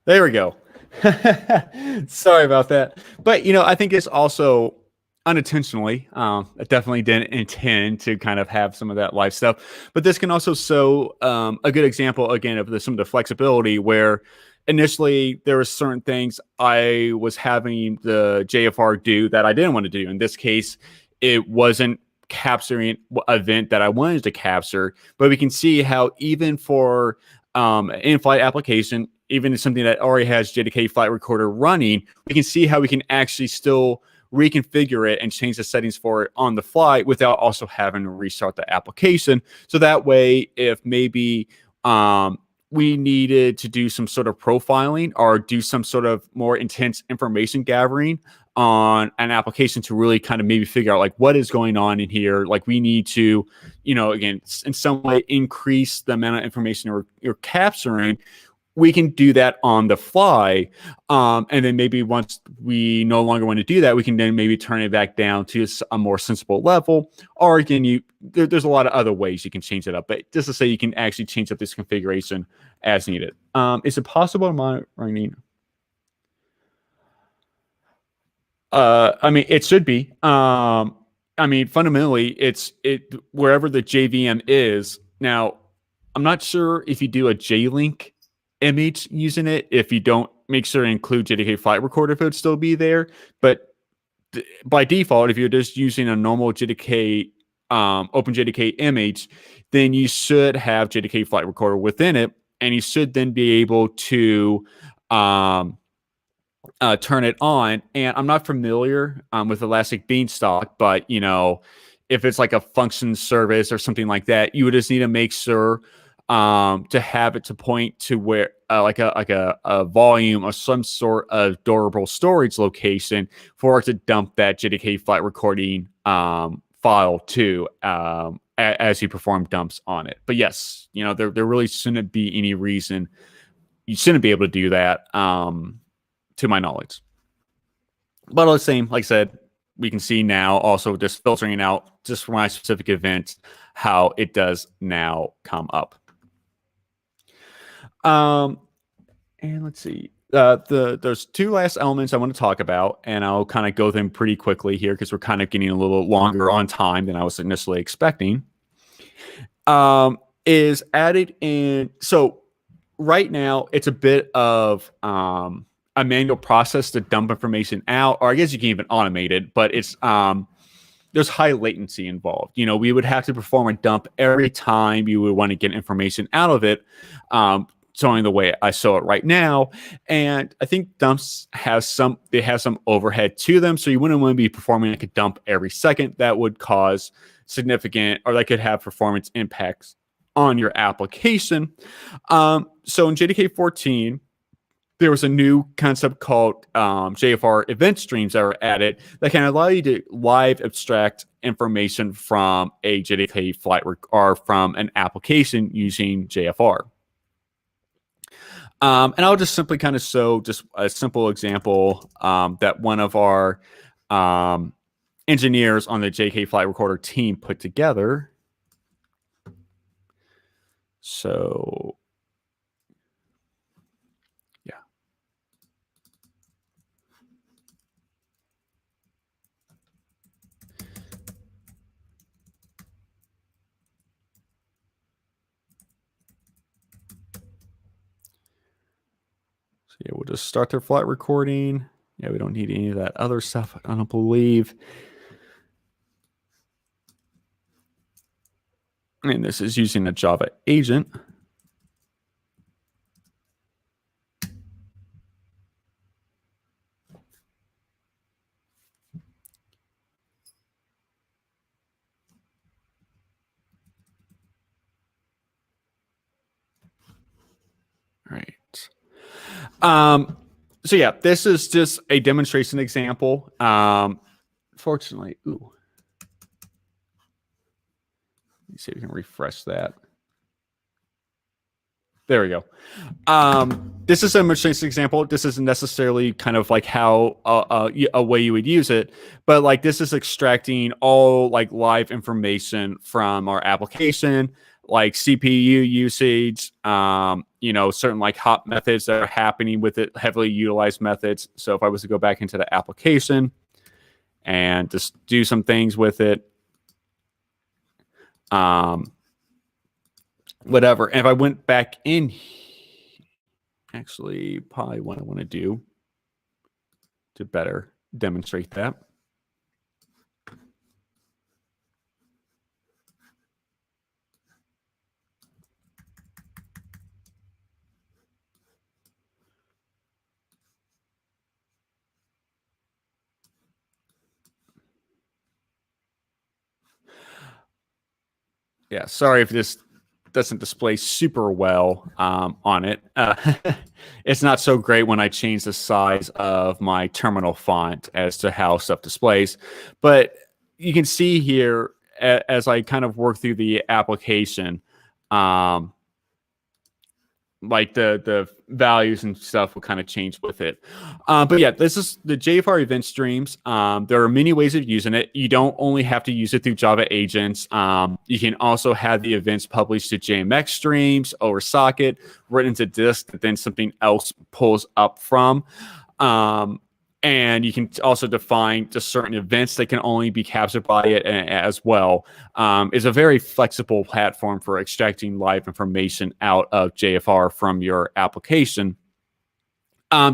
There we go. Sorry about that. But, I think it's also unintentionally, I definitely didn't intend to kind of have some of that live stuff. But this can also show a good example, again, of some of the flexibility where initially there were certain things I was having the JFR do that I didn't want to do. In this case, it wasn't capturing an event that I wanted to capture. But we can see how even for an in-flight application, even something that already has JDK flight recorder running, we can see how we can actually still reconfigure it and change the settings for it on the fly without also having to restart the application. So that way, if maybe we needed to do some sort of profiling or do some sort of more intense information gathering on an application to really kind of maybe figure out like what is going on in here. Like we need to, again, in some way increase the amount of information you're capturing. we can do that on the fly. And then maybe once we no longer want to do that, we can then maybe turn it back down to a more sensible level. Or again, there's a lot of other ways you can change it up. But just to say, you can actually change up this configuration as needed. Is it possible to monitor running? I mean, it should be. I mean, fundamentally, it's wherever the JVM is. Now, I'm not sure if you do a JLink image using it, if you don't make sure to include JDK flight recorder, if it would still be there. But by default, if you're just using a normal JDK OpenJDK image, then you should have JDK flight recorder within it, and you should then be able to turn it on. And I'm not familiar with Elastic Beanstalk, but if it's like a function service or something like that, you would just need to make sure to have it to point to where like a volume or some sort of durable storage location for it to dump that JDK flight recording file to as you perform dumps on it. But yes, there really shouldn't be any reason you shouldn't be able to do that to my knowledge. But all the same, like I said, we can see now also just filtering it out just for my specific event, how it does now come up. And let's see. There's two last elements I want to talk about, and I'll kind of go them pretty quickly here because we're kind of getting a little longer on time than I was initially expecting. Is added in. So right now, it's a bit of a manual process to dump information out, or I guess you can even automate it, but it's there's high latency involved. We would have to perform a dump every time you would want to get information out of it, showing the way I show it right now. And I think dumps have some overhead to them, so you wouldn't want to be performing like a dump every second. That would cause significant, or that could have performance impacts on your application. So in JDK 14, there was a new concept called JFR event streams that were added that can allow you to live abstract information from a JDK flight or from an application using JFR. And I'll just simply kind of show just a simple example that one of our engineers on the JDK flight recorder team put together. So yeah, we'll just start their flight recording. Yeah, we don't need any of that other stuff, I don't believe. And this is using a Java agent. All right. So yeah, this is just a demonstration example. Fortunately, let me see if we can refresh that. There we go. This is a demonstration example. This isn't necessarily kind of like how a way you would use it, but like this is extracting all like live information from our application, like CPU usage, certain like hop methods that are happening with it, heavily utilized methods. So if I was to go back into the application and just do some things with it, whatever. And if I went back in, actually, probably what I want to do to better demonstrate that. Yeah, sorry if this doesn't display super well on it. It's not so great when I change the size of my terminal font as to how stuff displays. But you can see here, as I kind of work through the application, let like the values and stuff will kind of change with it. But yeah, this is the JFR event streams. There are many ways of using it. You don't only have to use it through Java agents. You can also have the events published to JMX streams over socket, written to disk that then something else pulls up from. And you can also define just certain events that can only be captured by it as well. It's a very flexible platform for extracting live information out of JFR from your application.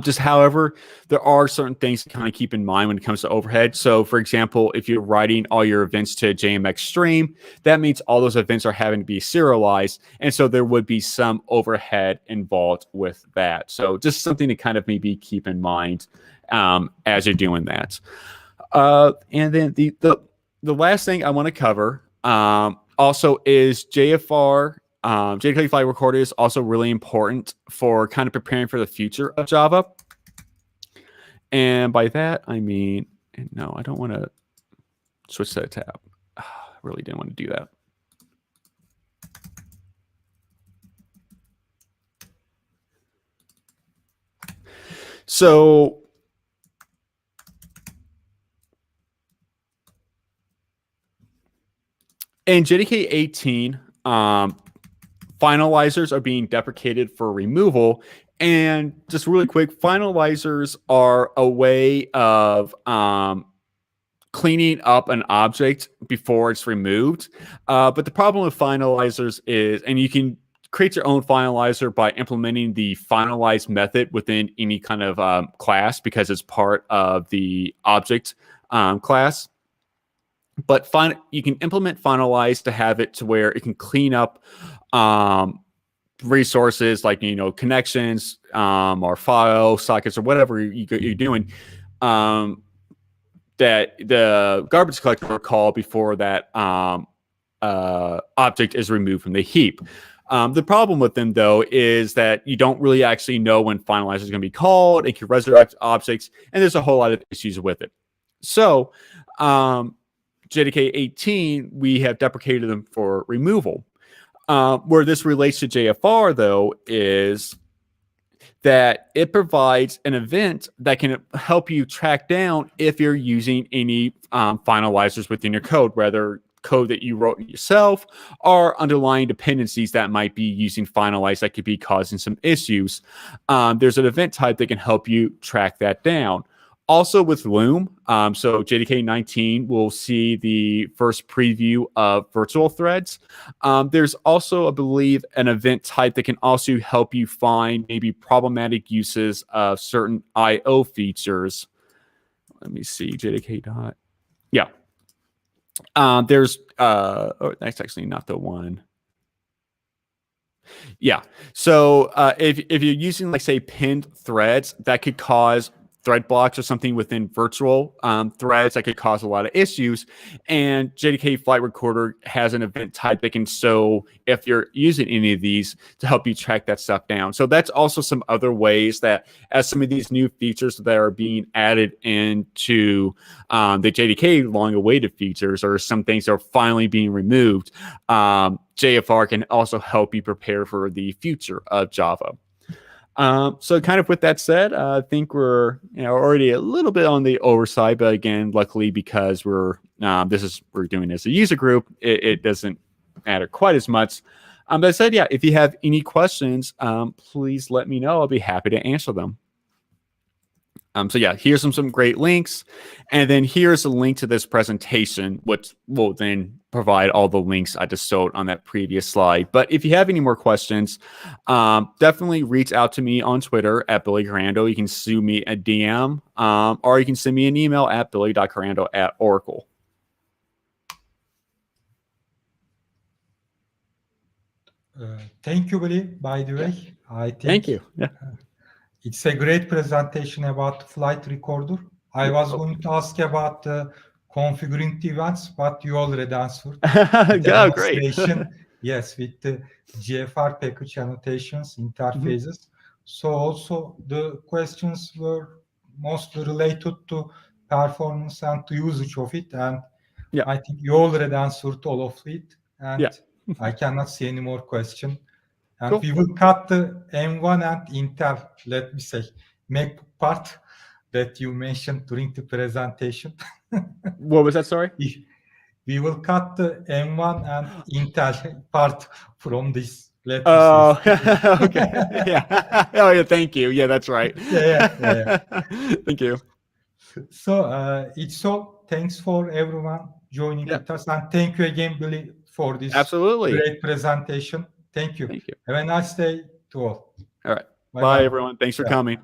Just however, there are certain things to kind of keep in mind when it comes to overhead. So for example, if you're writing all your events to JMX stream, that means all those events are having to be serialized. And so there would be some overhead involved with that. So just something to kind of maybe keep in mind as you're doing that. And then the last thing I want to cover also is JFR. JDK file recorder is also really important for kind of preparing for the future of Java. And by that, I mean, no, I don't want to switch to that tab. I really didn't want to do that. So in JDK 18, finalizers are being deprecated for removal. And just really quick, finalizers are a way of cleaning up an object before it's removed. But the problem with finalizers is, and you can create your own finalizer by implementing the finalize method within any kind of class because it's part of the object class. But you can implement finalize to have it to where it can clean up resources like, connections or file sockets or whatever you're doing that the garbage collector will call before that object is removed from the heap. The problem with them, though, is that you don't really actually know when finalizer is going to be called. It can resurrect objects, and there's a whole lot of issues with it. So JDK 18, we have deprecated them for removal. Where this relates to JFR, though, is that it provides an event that can help you track down if you're using any finalizers within your code, whether code that you wrote yourself or underlying dependencies that might be using finalize that could be causing some issues. There's an event type that can help you track that down. Also with Loom, so JDK 19 will see the first preview of virtual threads. There's also, I believe, an event type that can also help you find maybe problematic uses of certain I/O features. Let me see, JDK dot. Yeah. There's, that's actually not the one. Yeah. So if you're using, like, say, pinned threads, that could cause thread blocks or something within virtual threads that could cause a lot of issues. And JDK Flight Recorder has an event type that can show if you're using any of these to help you track that stuff down. So that's also some other ways that as some of these new features that are being added into the JDK long-awaited features, or some things that are finally being removed, JFR can also help you prepare for the future of Java. So kind of with that said, I think we're already a little bit on the oversight, but again, luckily because we're doing as a user group, it doesn't matter quite as much. But I said, yeah, if you have any questions, please let me know. I'll be happy to answer them. So yeah, here's some great links. And then here's a link to this presentation, which will then provide all the links I just showed on that previous slide. But if you have any more questions, definitely reach out to me on Twitter at Billy Carando. You can send me a DM, or you can send me an email at billy.carando@oracle. Thank you, Billy, by the way. I think Thank you. Yeah. It's a great presentation about flight recorder. I was going to ask about configuring the events, but you already answered. Oh, great. Yes, with the GFR package annotations, interfaces. So also the questions were mostly related to performance and to usage of it. And I think you already answered all of it. And I cannot see any more question. And Cool. we will cut the M1 and Intel, let me say, Mac part that you mentioned during the presentation. What was that? Sorry. We will cut the M1 and Intel part from this. Let me Oh, say. okay. Yeah. Oh, yeah. Thank you. Yeah, that's right. Yeah. Thank you. So it's all. Thanks for everyone joining Yeah. with us, and thank you again, Billy, for this Absolutely. great presentation. Thank you. Thank you. Have a nice day to all. All right. Bye Bye, bye. everyone. Thanks for Yeah. coming.